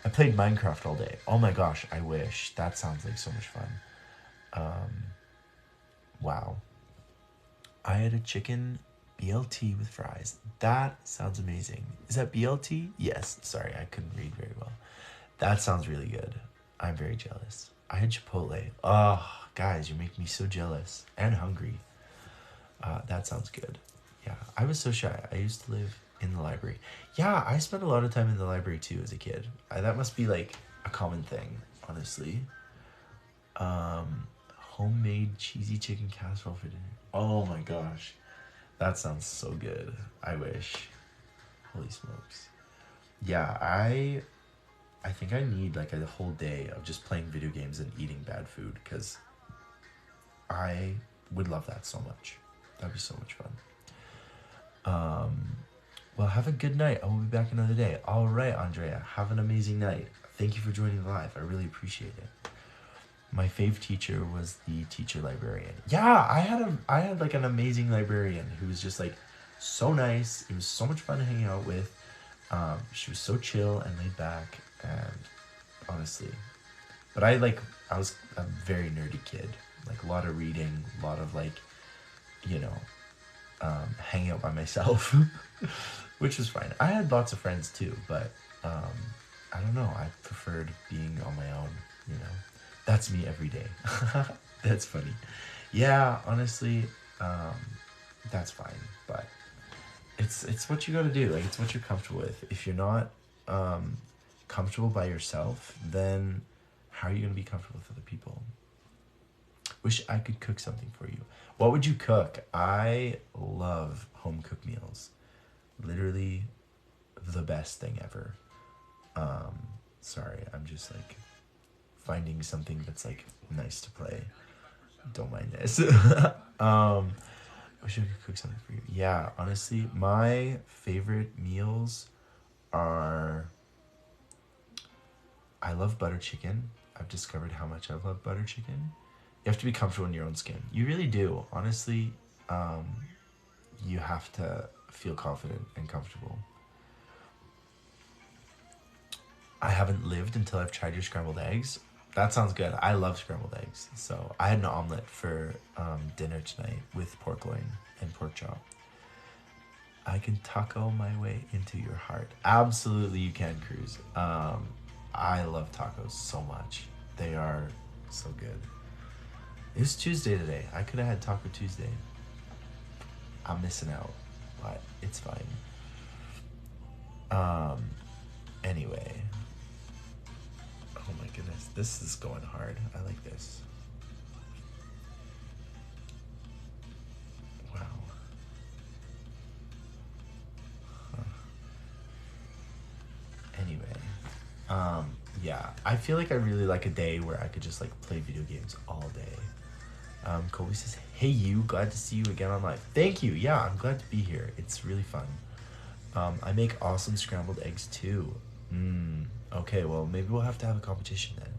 A: I played Minecraft all day. Oh my gosh, I wish. That sounds like so much fun. Wow. I had a chicken BLT with fries. That sounds amazing. Is that BLT? Yes. Sorry, I couldn't read very well. That sounds really good. I'm very jealous. I had Chipotle. Oh, guys, you make me so jealous and hungry. That sounds good. Yeah, I was so shy. I used to live in the library. Yeah, I spent a lot of time in the library too as a kid. That must be like a common thing, honestly. Homemade cheesy chicken casserole for dinner. Oh my gosh. That sounds so good. I wish. Holy smokes. Yeah, I think I need like a whole day of just playing video games and eating bad food because I would love that so much. That'd be so much fun. Well, have a good night. I will be back another day. All right, Andrea, have an amazing night. Thank you for joining live. I really appreciate it. My fave teacher was the teacher librarian. Yeah, I had like an amazing librarian who was just like so nice. It was so much fun to hang out with. She was so chill and laid back, and honestly, but I was a very nerdy kid. Like a lot of reading, a lot of like, hanging out by myself, which was fine. I had lots of friends too, but I don't know. I preferred being on my own. That's me every day. That's funny. Yeah, honestly, that's fine. But it's what you got to do. Like, it's what you're comfortable with. If you're not comfortable by yourself, then how are you going to be comfortable with other people? Wish I could cook something for you. What would you cook? I love home cooked meals. Literally the best thing ever. Sorry, I'm just like finding something that's like nice to play. Don't mind this. I wish I could cook something for you. Yeah, honestly, my favorite meals are, I love butter chicken. I've discovered how much I love butter chicken. You have to be comfortable in your own skin. You really do. Honestly, you have to feel confident and comfortable. I haven't lived until I've tried your scrambled eggs. That sounds good. I love scrambled eggs. So I had an omelet for dinner tonight with pork loin and pork chop. I can taco my way into your heart. Absolutely, you can, Cruz. I love tacos so much. They are so good. It's Tuesday today. I could have had Taco Tuesday. I'm missing out, but it's fine. Anyway. Oh my goodness, this is going hard. I like this. Wow. Huh. Anyway, yeah, I feel like I really like a day where I could just like play video games all day. Colby says, "Hey, you, glad to see you again on live." Thank you. Yeah, I'm glad to be here. It's really fun. I make awesome scrambled eggs too. Okay, well, maybe we'll have to have a competition then.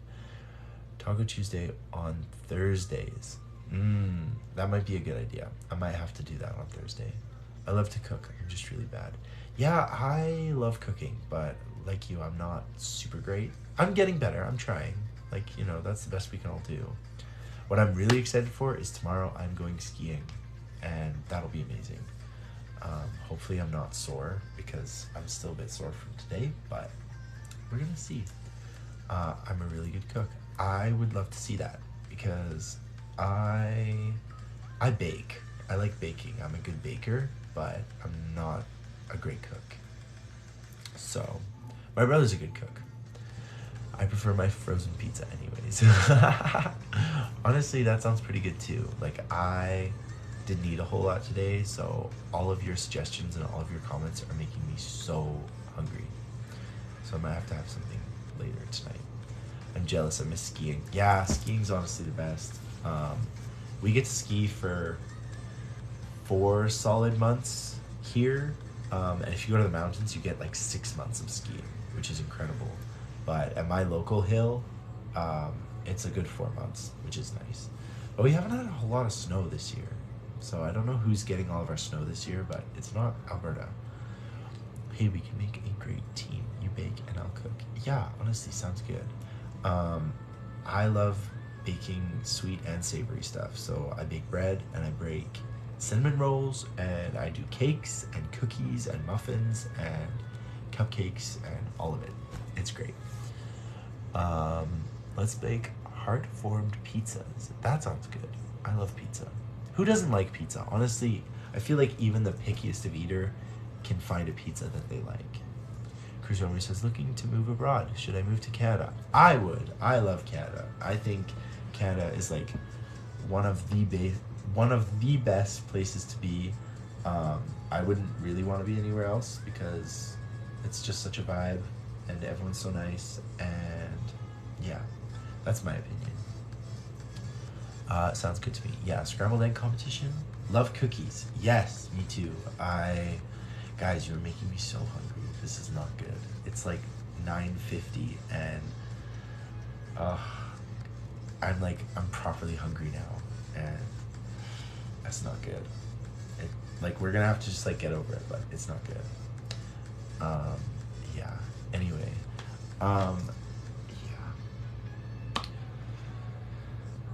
A: Taco Tuesday on Thursdays. That might be a good idea. I might have to do that on Thursday. I love to cook. I'm just really bad. Yeah, I love cooking, but like you, I'm not super great. I'm getting better. I'm trying. Like, you know, that's the best we can all do. What I'm really excited for is tomorrow I'm going skiing, and that'll be amazing. Hopefully I'm not sore because I'm still a bit sore from today, but we're gonna see. I'm a really good cook. I would love to see that because I bake. I like baking. I'm a good baker, but I'm not a great cook. So, my brother's a good cook. I prefer my frozen pizza anyways. Honestly, that sounds pretty good too. Like, I didn't eat a whole lot today, so all of your suggestions and all of your comments are making me so hungry. So I might have to have something later tonight. I'm jealous. I miss skiing. Yeah, skiing's honestly the best. We get to ski for 4 solid months here, and if you go to the mountains, you get like 6 months of skiing, which is incredible. But at my local hill, it's a good 4 months, which is nice. But we haven't had a whole lot of snow this year, so I don't know who's getting all of our snow this year, but it's not Alberta. Hey, we can make a great team. You bake and I'll cook. Yeah, honestly, sounds good. I love baking sweet and savory stuff. So I bake bread and I bake cinnamon rolls and I do cakes and cookies and muffins and cupcakes and all of it. It's great. Let's bake heart-formed pizzas. That sounds good. I love pizza. Who doesn't like pizza? Honestly, I feel like even the pickiest of eater can find a pizza that they like. Chris Romer says, looking to move abroad. Should I move to Canada? I would. I love Canada. I think Canada is like one of the best places to be. I wouldn't really want to be anywhere else because it's just such a vibe and everyone's so nice, and yeah, that's my opinion. Sounds good to me. Yeah, scrambled egg competition. Love cookies. Yes, me too. Guys, you're making me so hungry. This is not good. It's like 9:50 and I'm properly hungry now, and that's not good. We're gonna have to just like get over it, but it's not good. Yeah. Anyway, yeah.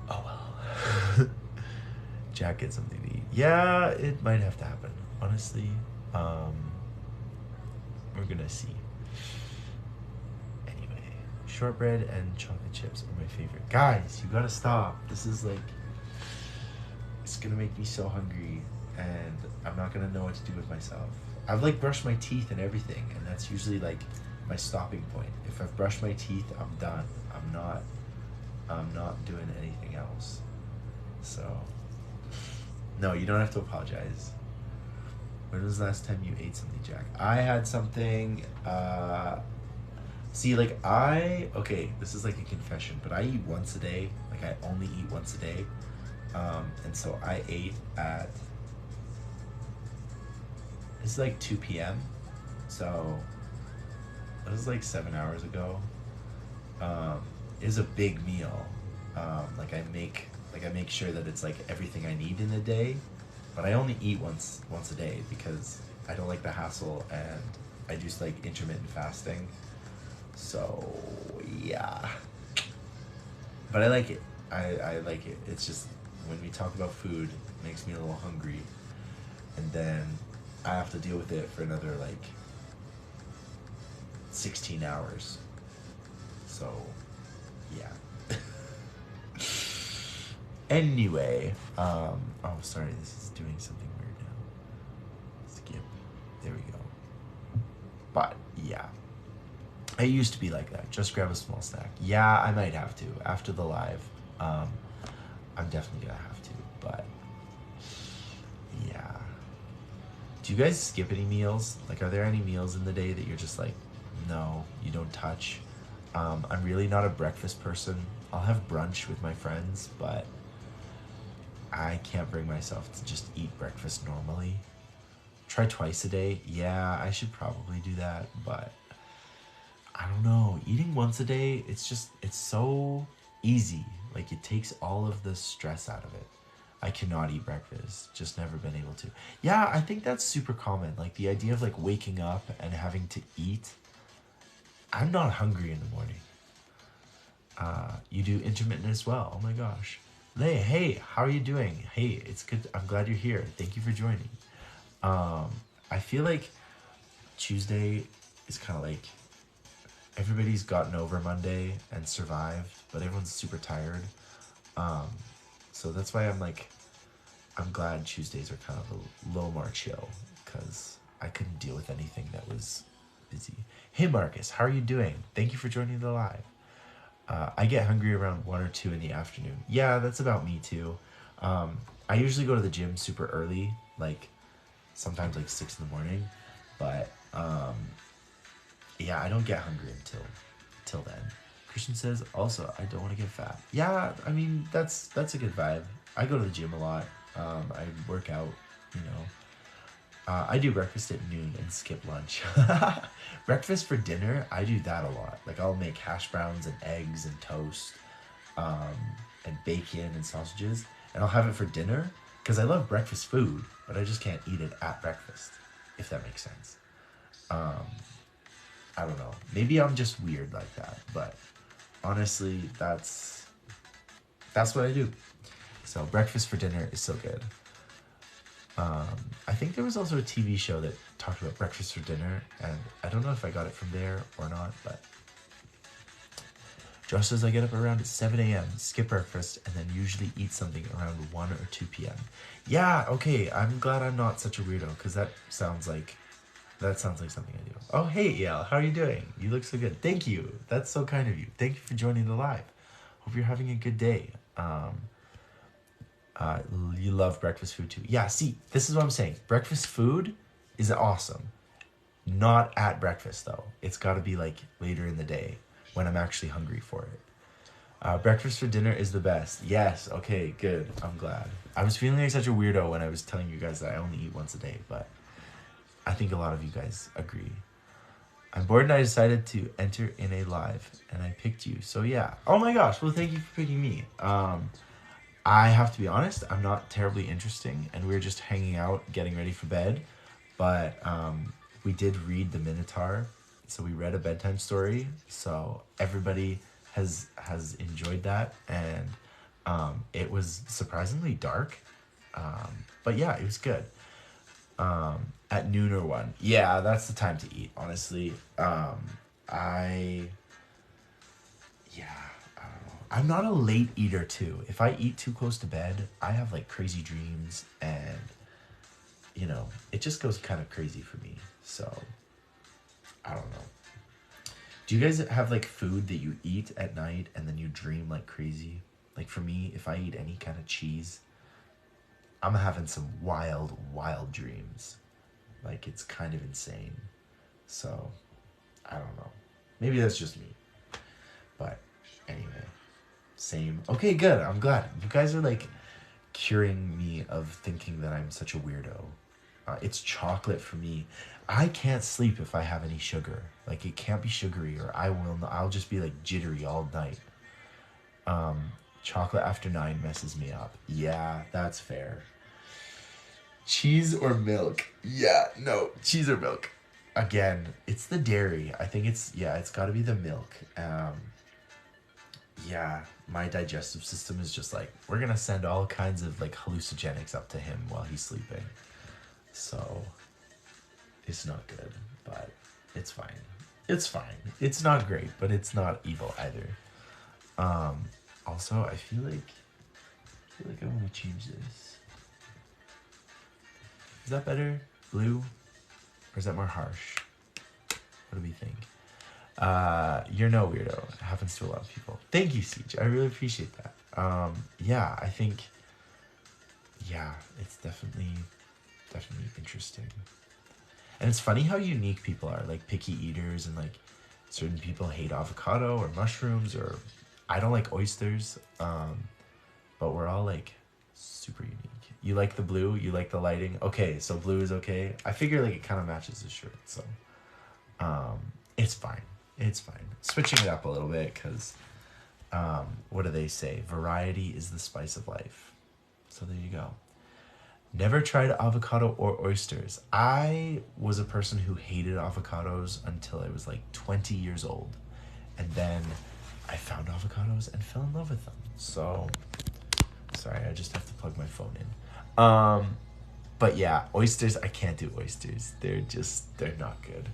A: Oh well. Jack, get something to eat. Yeah, it might have to happen. Honestly, we're gonna see. Anyway, shortbread and chocolate chips are my favorite. Guys, you gotta stop. This is like, it's gonna make me so hungry, and I'm not gonna know what to do with myself. I've like brushed my teeth and everything, and that's usually like my stopping point. If I've brushed my teeth, I'm done. I'm not doing anything else. So, no, you don't have to apologize. When was the last time you ate something, Jack? I had something, okay, this is like a confession, but I eat once a day. Like, I only eat once a day. And so I ate at, it's like 2 p.m. So, it was like 7 hours ago. It was a big meal. I make sure that it's like everything I need in a day. But I only eat once a day because I don't like the hassle, and I do like intermittent fasting. So yeah. But I like it. I like it. It's just when we talk about food, it makes me a little hungry. And then I have to deal with it for another like 16 hours. So yeah. Anyway, oh sorry, this is doing something weird now. Skip. There we go. But yeah, I used to be like that. Just grab a small snack. Yeah, I might have to after the live. I'm definitely gonna have to. But yeah, do you guys skip any meals? Like, are there any meals in the day that you're just like, no, you don't touch? I'm really not a breakfast person. I'll have brunch with my friends, but I can't bring myself to just eat breakfast normally. Try twice a day. Yeah, I should probably do that, but I don't know. Eating once a day, it's so easy. Like it takes all of the stress out of it. I cannot eat breakfast. Just never been able to. Yeah, I think that's super common. Like the idea of like waking up and having to eat. I'm not hungry in the morning. You do intermittent as well. Oh my gosh. Hey, how are you doing? Hey, it's good. I'm glad you're here. Thank you for joining. I feel like Tuesday is kind of like everybody's gotten over Monday and survived, but everyone's super tired. Um, so that's why I'm glad Tuesdays are kind of a little more chill because I couldn't deal with anything that was busy. Hey Marcus, how are you doing? Thank you for joining the live. I get hungry around 1 or 2 in the afternoon. Yeah, that's about me too. I usually go to the gym super early, like sometimes like 6 in the morning, but yeah, I don't get hungry until then. Christian says also I don't want to get fat. Yeah, I mean that's a good vibe. I go to the gym a lot. I work out, you know. I do breakfast at noon and skip lunch. Breakfast for dinner, I do that a lot. Like I'll make hash browns and eggs and toast, um, and bacon and sausages, and I'll have it for dinner because I love breakfast food, but I just can't eat it at breakfast, if that makes sense. Um, I don't know. Maybe I'm just weird like that, but honestly, that's what I do. So breakfast for dinner is so good. I think there was also a TV show that talked about breakfast for dinner, and I don't know if I got it from there or not, but Josh says I get up around 7 a.m., skip breakfast, and then usually eat something around 1 or 2 p.m. Yeah, okay, I'm glad I'm not such a weirdo, because that sounds like something I do. Oh, hey, Yael, how are you doing? You look so good. Thank you. That's so kind of you. Thank you for joining the live. Hope you're having a good day. Uh, you love breakfast food too. Yeah, see, this is what I'm saying. Breakfast food is awesome. Not at breakfast, though. It's got to be like later in the day when I'm actually hungry for it. Breakfast for dinner is the best. Yes, okay, good. I'm glad. I was feeling like such a weirdo when I was telling you guys that I only eat once a day, but I think a lot of you guys agree. I'm bored and I decided to enter in a live, and I picked you. So yeah. Oh my gosh. Well, thank you for picking me. I have to be honest, I'm not terribly interesting, and we were just hanging out, getting ready for bed. But we did read the Minotaur, so we read a bedtime story. So everybody has enjoyed that, and it was surprisingly dark. But yeah, it was good. At noon or 1, yeah, that's the time to eat. Honestly, I yeah, I don't know. I'm not a late eater too. If I eat too close to bed, I have like crazy dreams, and it just goes kind of crazy for me. So I don't know. Do you guys have like food that you eat at night and then you dream like crazy? Like for me, if I eat any kind of cheese, I'm having some wild dreams. Like it's kind of insane. So I don't know. Maybe that's just me. But anyway, same. Okay, good. I'm glad. You guys are like curing me of thinking that I'm such a weirdo. It's chocolate for me. I can't sleep if I have any sugar. Like it can't be sugary, or I'll just be like jittery all night. Chocolate after 9 messes me up. Yeah, that's fair. Cheese or milk? Yeah, no, cheese or milk. Again, it's the dairy. I think it's got to be the milk. Yeah, my digestive system is just like, we're gonna send all kinds of like hallucinogenics up to him while he's sleeping. So it's not good, but it's fine. It's fine. It's not great, but it's not evil either. Also, I want to change this. Is that better? Blue? Or is that more harsh? What do we think? You're no weirdo. It happens to a lot of people. Thank you, Siege. I really appreciate that. Yeah, I think, yeah, it's definitely interesting. And it's funny how unique people are, like picky eaters and like certain people hate avocado or mushrooms, or I don't like oysters. But we're all like super unique. You like the blue, you like the lighting. Okay, so blue is okay. I figure like it kind of matches the shirt, so it's fine. It's fine. Switching it up a little bit because what do they say? Variety is the spice of life. So there you go. Never tried avocado or oysters. I was a person who hated avocados until I was like 20 years old. And then I found avocados and fell in love with them. So, sorry, I just have to plug my phone in. But yeah, oysters, I can't do oysters. They're not good.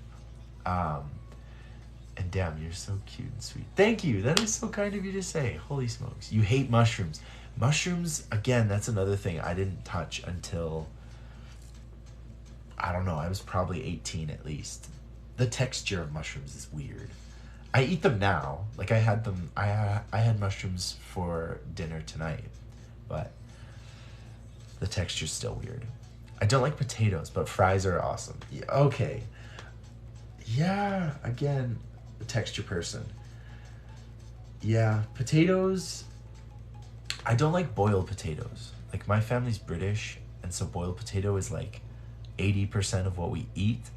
A: And damn, you're so cute and sweet. Thank you. That is so kind of you to say. Holy smokes. You hate mushrooms. Mushrooms, again, that's another thing I didn't touch until, I don't know, I was probably 18 at least. The texture of mushrooms is weird. I eat them now. Like I had mushrooms for dinner tonight, but the texture's still weird. I don't like potatoes, but fries are awesome. Yeah, okay. Yeah, again, the texture person. Yeah, potatoes, I don't like boiled potatoes. Like my family's British, and so boiled potato is like 80% of what we eat,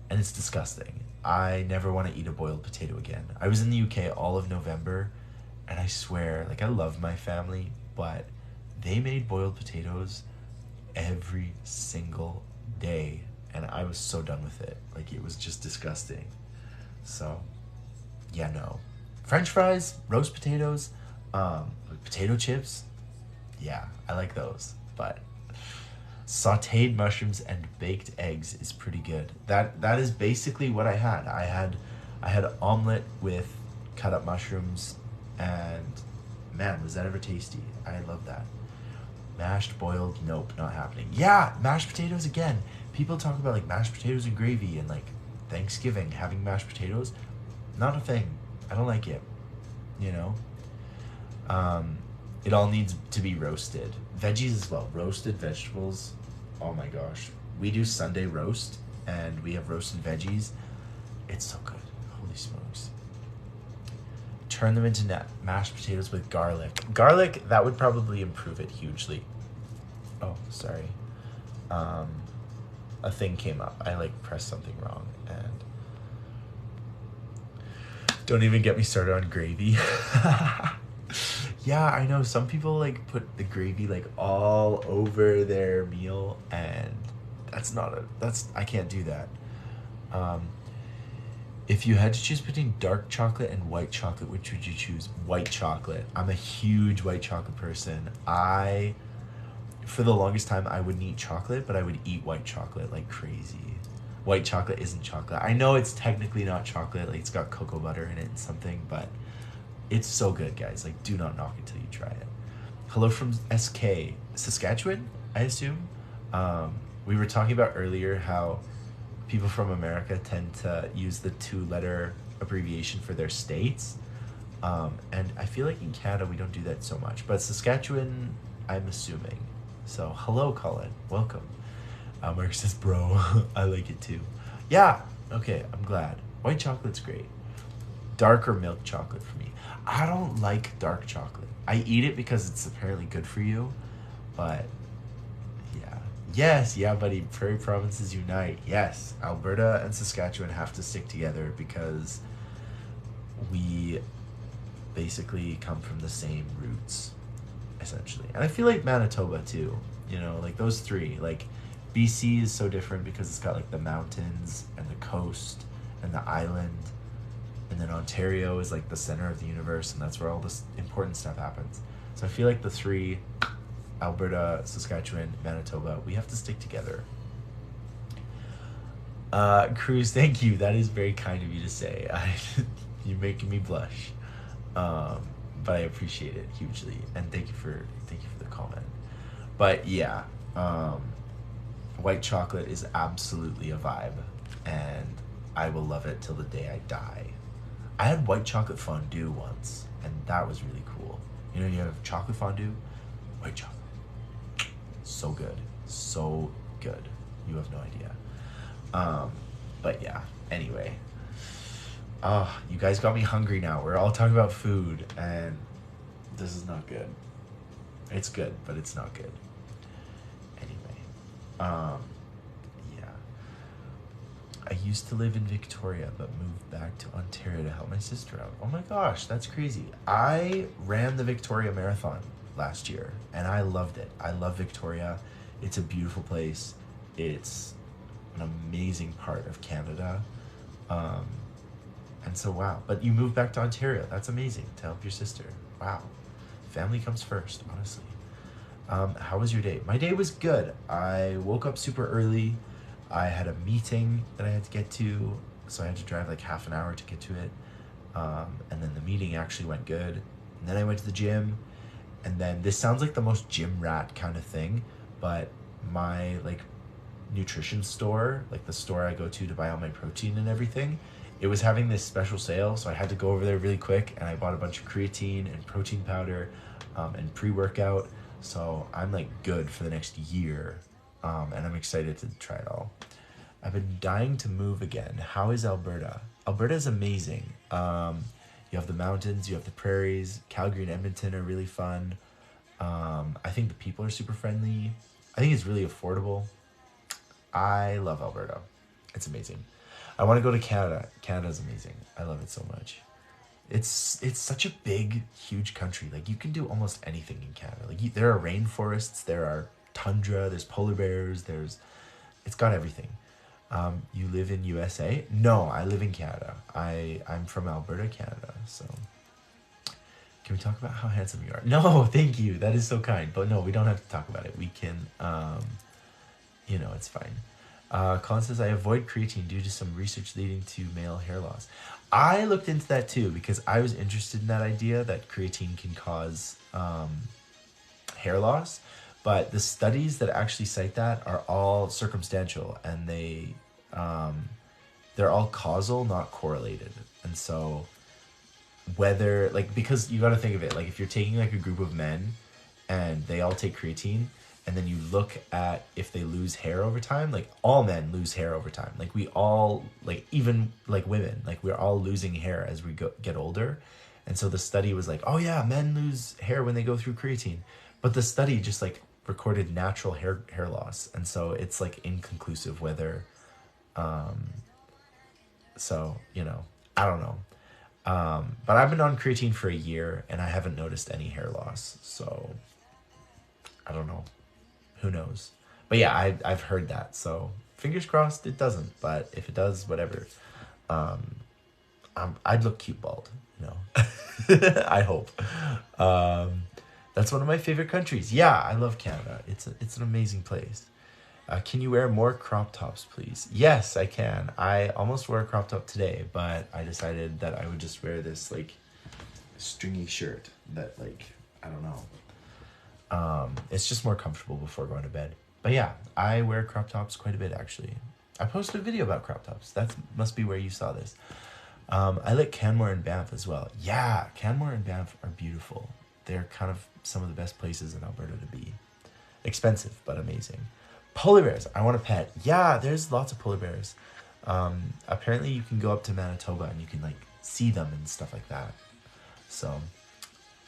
A: and it's disgusting. I never want to eat a boiled potato again. I was in the UK all of November, and I swear, like I love my family, but they made boiled potatoes every single day, and I was so done with it. Like it was just disgusting. So, yeah, no. French fries, roast potatoes, potato chips, yeah, I like those. But sautéed mushrooms and baked eggs is pretty good. That is basically what I had. I had omelet with cut up mushrooms, and man, was that ever tasty. I love that. Mashed, boiled, nope, not happening. Yeah, mashed potatoes again. People talk about like mashed potatoes and gravy and like Thanksgiving having mashed potatoes. Not a thing. I don't like it. You know? It all needs to be roasted. Veggies as well. Roasted vegetables. Oh my gosh. We do Sunday roast and we have roasted veggies. It's so good. Holy smokes. Turn them into mashed potatoes with garlic. Garlic, that would probably improve it hugely. Oh, sorry. A thing came up. I like pressed something wrong, and don't even get me started on gravy. Yeah, I know some people like put the gravy like all over their meal, and I can't do that. If you had to choose between dark chocolate and white chocolate, which would you choose? White chocolate. I'm a huge white chocolate person. For the longest time, I wouldn't eat chocolate, but I would eat white chocolate like crazy. White chocolate isn't chocolate. I know it's technically not chocolate, like it's got cocoa butter in it and something, but it's so good, guys. Like, do not knock it till you try it. Hello from SK, Saskatchewan, I assume. We were talking about earlier how people from America tend to use the 2-letter abbreviation for their states. And I feel like in Canada we don't do that so much. But Saskatchewan, I'm assuming. So, hello, Colin. Welcome. Mark says, bro, I like it too. Yeah, okay, I'm glad. White chocolate's great. Dark or milk chocolate for me. I don't like dark chocolate. I eat it because it's apparently good for you, but yeah. Yes, yeah, buddy. Prairie provinces unite. Yes, Alberta and Saskatchewan have to stick together because we basically come from the same roots, essentially. And I feel like Manitoba too. You know, like those three. Like BC is so different because it's got like the mountains and the coast and the island. And then Ontario is like the center of the universe, and that's where all this important stuff happens. So I feel like the three, Alberta, Saskatchewan, Manitoba, we have to stick together. Cruz, thank you. That is very kind of you to say. You're making me blush. But I appreciate it hugely, and thank you for the comment. But yeah, white chocolate is absolutely a vibe, and I will love it till the day I die. I had white chocolate fondue once, and that was really cool. You know, you have chocolate fondue, white chocolate. So good. So good. You have no idea. But yeah, anyway. Oh, you guys got me hungry now. We're all talking about food, and this is not good. It's good, but it's not good. Anyway, um, yeah. I used to live in Victoria, but moved back to Ontario to help my sister out. Oh my gosh, that's crazy. I ran the Victoria Marathon last year, and I loved it. I love Victoria. It's a beautiful place. It's an amazing part of Canada. Um, and so, wow. But you moved back to Ontario. That's amazing to help your sister. Wow. Family comes first, honestly. How was your day? My day was good. I woke up super early. I had a meeting that I had to get to, so I had to drive like half an hour to get to it. And then the meeting actually went good. And then I went to the gym. And then this sounds like the most gym rat kind of thing, but my like nutrition store, like the store I go to buy all my protein and everything, it was having this special sale, so I had to go over there really quick, and I bought a bunch of creatine and protein powder, and pre-workout. So I'm like good for the next year, and I'm excited to try it all. I've been dying to move again. How is Alberta? Alberta is amazing. You have the mountains, you have the prairies. Calgary and Edmonton are really fun. I think the people are super friendly. I think it's really affordable. I love Alberta. It's amazing. I want to go to Canada. Canada's amazing. I love it so much. It's such a big, huge country. Like you can do almost anything in Canada. Like there are rainforests, there are tundra, there's polar bears, there's it's got everything. You live in USA? No, I live in Canada. I'm from Alberta, Canada. So can we talk about how handsome you are? No, thank you. That is so kind. But no, we don't have to talk about it. We can it's fine. Colin says, I avoid creatine due to some research leading to male hair loss. I looked into that too because I was interested in that idea that creatine can cause hair loss. But the studies that actually cite that are all circumstantial, and they're all causal, not correlated. And so whether like because you got to think of it like if you're taking like a group of men and they all take creatine, and then you look at if they lose hair over time, like all men lose hair over time. Like we all, like even like women, like we're all losing hair as we get older. And so the study was like, oh yeah, men lose hair when they go through creatine. But the study just like recorded natural hair loss. And so it's like inconclusive whether, so, I don't know. But I've been on creatine for a year and I haven't noticed any hair loss. So I don't know. Who knows? But yeah, I've heard that. So fingers crossed it doesn't. But if it does, whatever. I'd look cute bald, I hope. That's one of my favorite countries. Yeah, I love Canada. It's an amazing place. Can you wear more crop tops, please? Yes, I can. I almost wore a crop top today, but I decided that I would just wear this like stringy shirt that like I don't know. It's just more comfortable before going to bed. But yeah, I wear crop tops quite a bit actually. I posted a video about crop tops. That must be where you saw this. I like Canmore and Banff as well. Yeah, Canmore and Banff are beautiful. They're kind of some of the best places in Alberta to be. Expensive, but amazing. Polar bears. I want a pet. Yeah, there's lots of polar bears. Apparently you can go up to Manitoba and you can like see them and stuff like that. So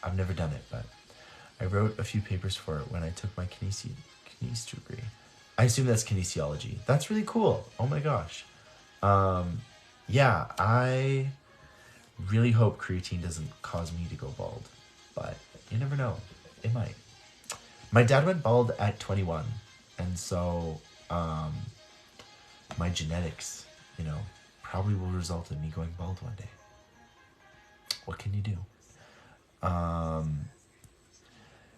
A: I've never done it, but I wrote a few papers for it when I took my kines degree. I assume that's kinesiology. That's really cool. Oh my gosh. Yeah, I really hope creatine doesn't cause me to go bald, but you never know. It might. My dad went bald at 21, and so my genetics, probably will result in me going bald one day. What can you do?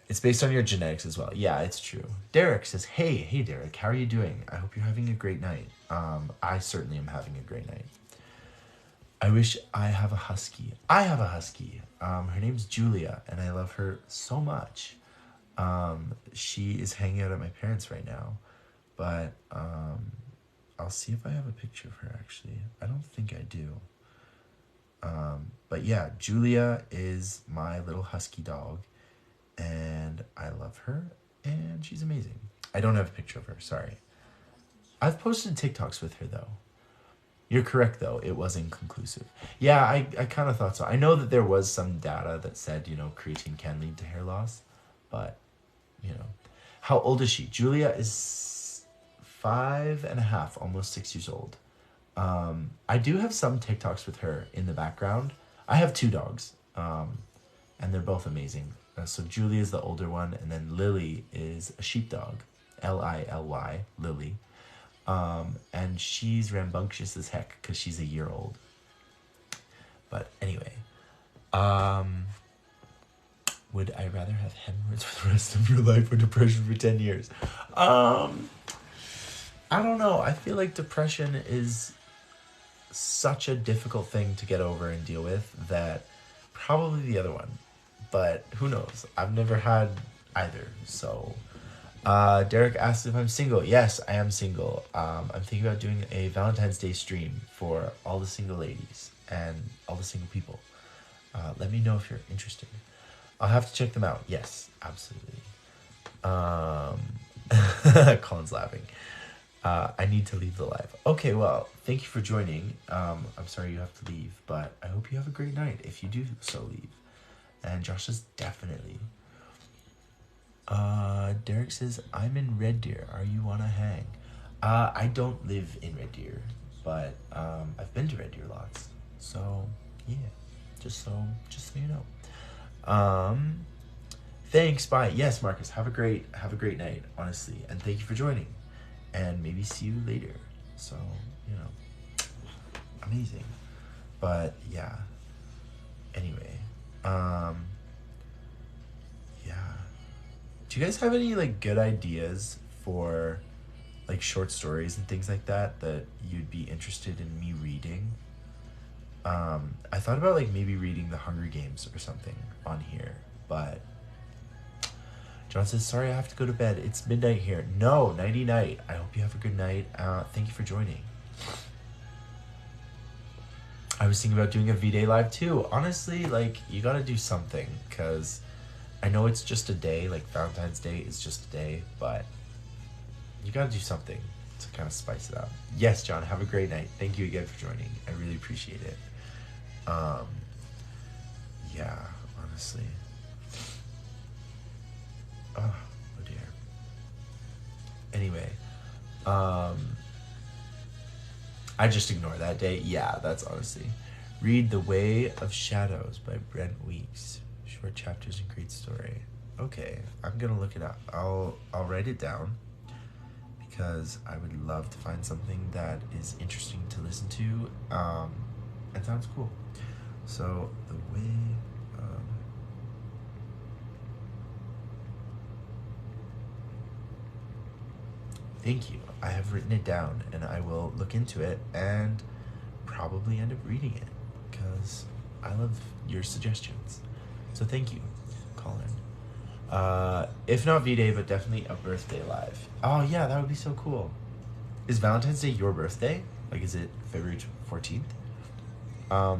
A: It's based on your genetics as well. Yeah, it's true. Derek says, hey Derek, how are you doing? I hope you're having a great night. I certainly am having a great night. I wish I have a husky. I have a husky. Her name's Julia, and I love her so much. She is hanging out at my parents' right now, but I'll see if I have a picture of her, actually. I don't think I do. But yeah, Julia is my little husky dog, and I love her, and she's amazing. I don't have a picture of her, sorry. I've posted TikToks with her, though. You're correct, though. It was inconclusive. Yeah, I kind of thought so. I know that there was some data that said, creatine can lead to hair loss, but, you know. How old is she? Julia is 5.5, almost 6 years old. I do have some TikToks with her in the background. I have two dogs, and they're both amazing. So Julia is the older one, and then Lily is a sheepdog, Lily, Lily. And she's rambunctious as heck because she's a year old. But anyway, would I rather have hemorrhoids for the rest of your life or depression for 10 years? I don't know. I feel like depression is such a difficult thing to get over and deal with that probably the other one. But who knows? I've never had either. So, Derek asked if I'm single. Yes, I am single. I'm thinking about doing a Valentine's Day stream for all the single ladies and all the single people. Let me know if you're interested. I'll have to check them out. Yes, absolutely. Colin's laughing. I need to leave the live. Okay, well, thank you for joining. I'm sorry you have to leave, but I hope you have a great night if you do so leave. And Josh says definitely. Derek says, I'm in Red Deer. Are you wanna hang? I don't live in Red Deer, but I've been to Red Deer lots. So yeah, just so you know. Thanks, bye. Yes, Marcus, have a great night, honestly. And thank you for joining. And maybe see you later. So, amazing. But yeah. Anyway. Yeah. Do you guys have any good ideas for short stories and things like that you'd be interested in me reading? I thought about maybe reading The Hunger Games or something on here, but John says, sorry, I have to go to bed. It's midnight here. No, nighty night. I hope you have a good night. Thank you for joining. I was thinking about doing a V-Day live too. Honestly, you gotta do something, because I know it's just a day, Valentine's Day is just a day, but you gotta do something to kind of spice it up. Yes, John, have a great night. Thank you again for joining. I really appreciate it. Yeah, honestly. Oh dear. Anyway, I just ignore that day. Yeah, that's honestly. Read The Way of Shadows by Brent Weeks. Short chapters and great story. Okay, I'm gonna look it up. I'll write it down, because I would love to find something that is interesting to listen to, and sounds cool. So, The Way of... Thank you. I have written it down, and I will look into it and probably end up reading it, because I love your suggestions. So thank you, Colin. If not V-Day, but definitely a birthday live. Oh yeah, that would be so cool. Is Valentine's Day your birthday? Is it February 14th?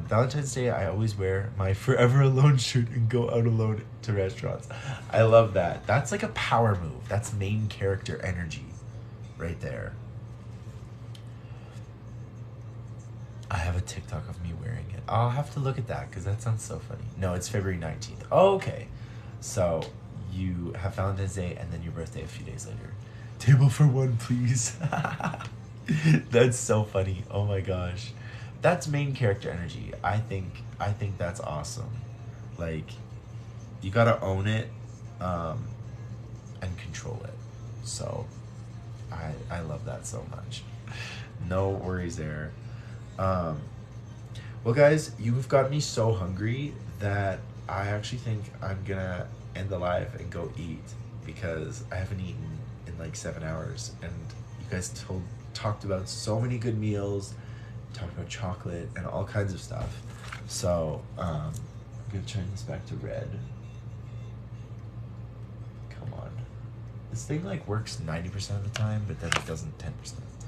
A: Valentine's Day, I always wear my Forever Alone shirt and go out alone to restaurants. I love that. That's a power move. That's main character energy right there. I have a TikTok of me wearing it. I'll have to look at that, because that sounds so funny. No, it's February 19th. Oh, okay. So you have Valentine's Day and then your birthday a few days later. Table for one, please. That's so funny. Oh my gosh. That's main character energy. I think that's awesome. You gotta own it, and control it. So I love that so much. No worries there. Well guys, you have got me so hungry that I actually think I'm gonna end the live and go eat, because I haven't eaten in 7 hours, and you guys talked about so many good meals, talked about chocolate and all kinds of stuff. So I'm gonna turn this back to red. Come on. This thing works 90% of the time, but then it doesn't 10% of the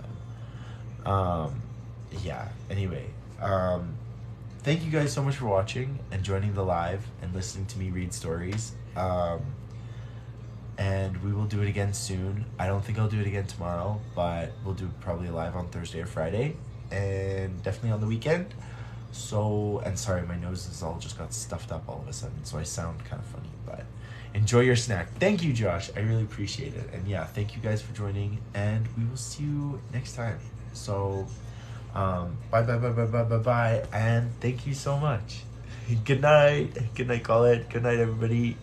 A: time. Yeah, anyway, thank you guys so much for watching and joining the live and listening to me read stories. And we will do it again soon. I don't think I'll do it again tomorrow, but we'll do probably a live on Thursday or Friday. and definitely on the weekend. So, and sorry, my nose is all just got stuffed up all of a sudden, so I sound kind of funny, but enjoy your snack. Thank you, Josh. I really appreciate it. And yeah, thank you guys for joining, and we will see you next time. So, bye, bye, bye, bye, bye, bye, bye, and thank you so much. Good night. Good night, Colin. Good night, everybody.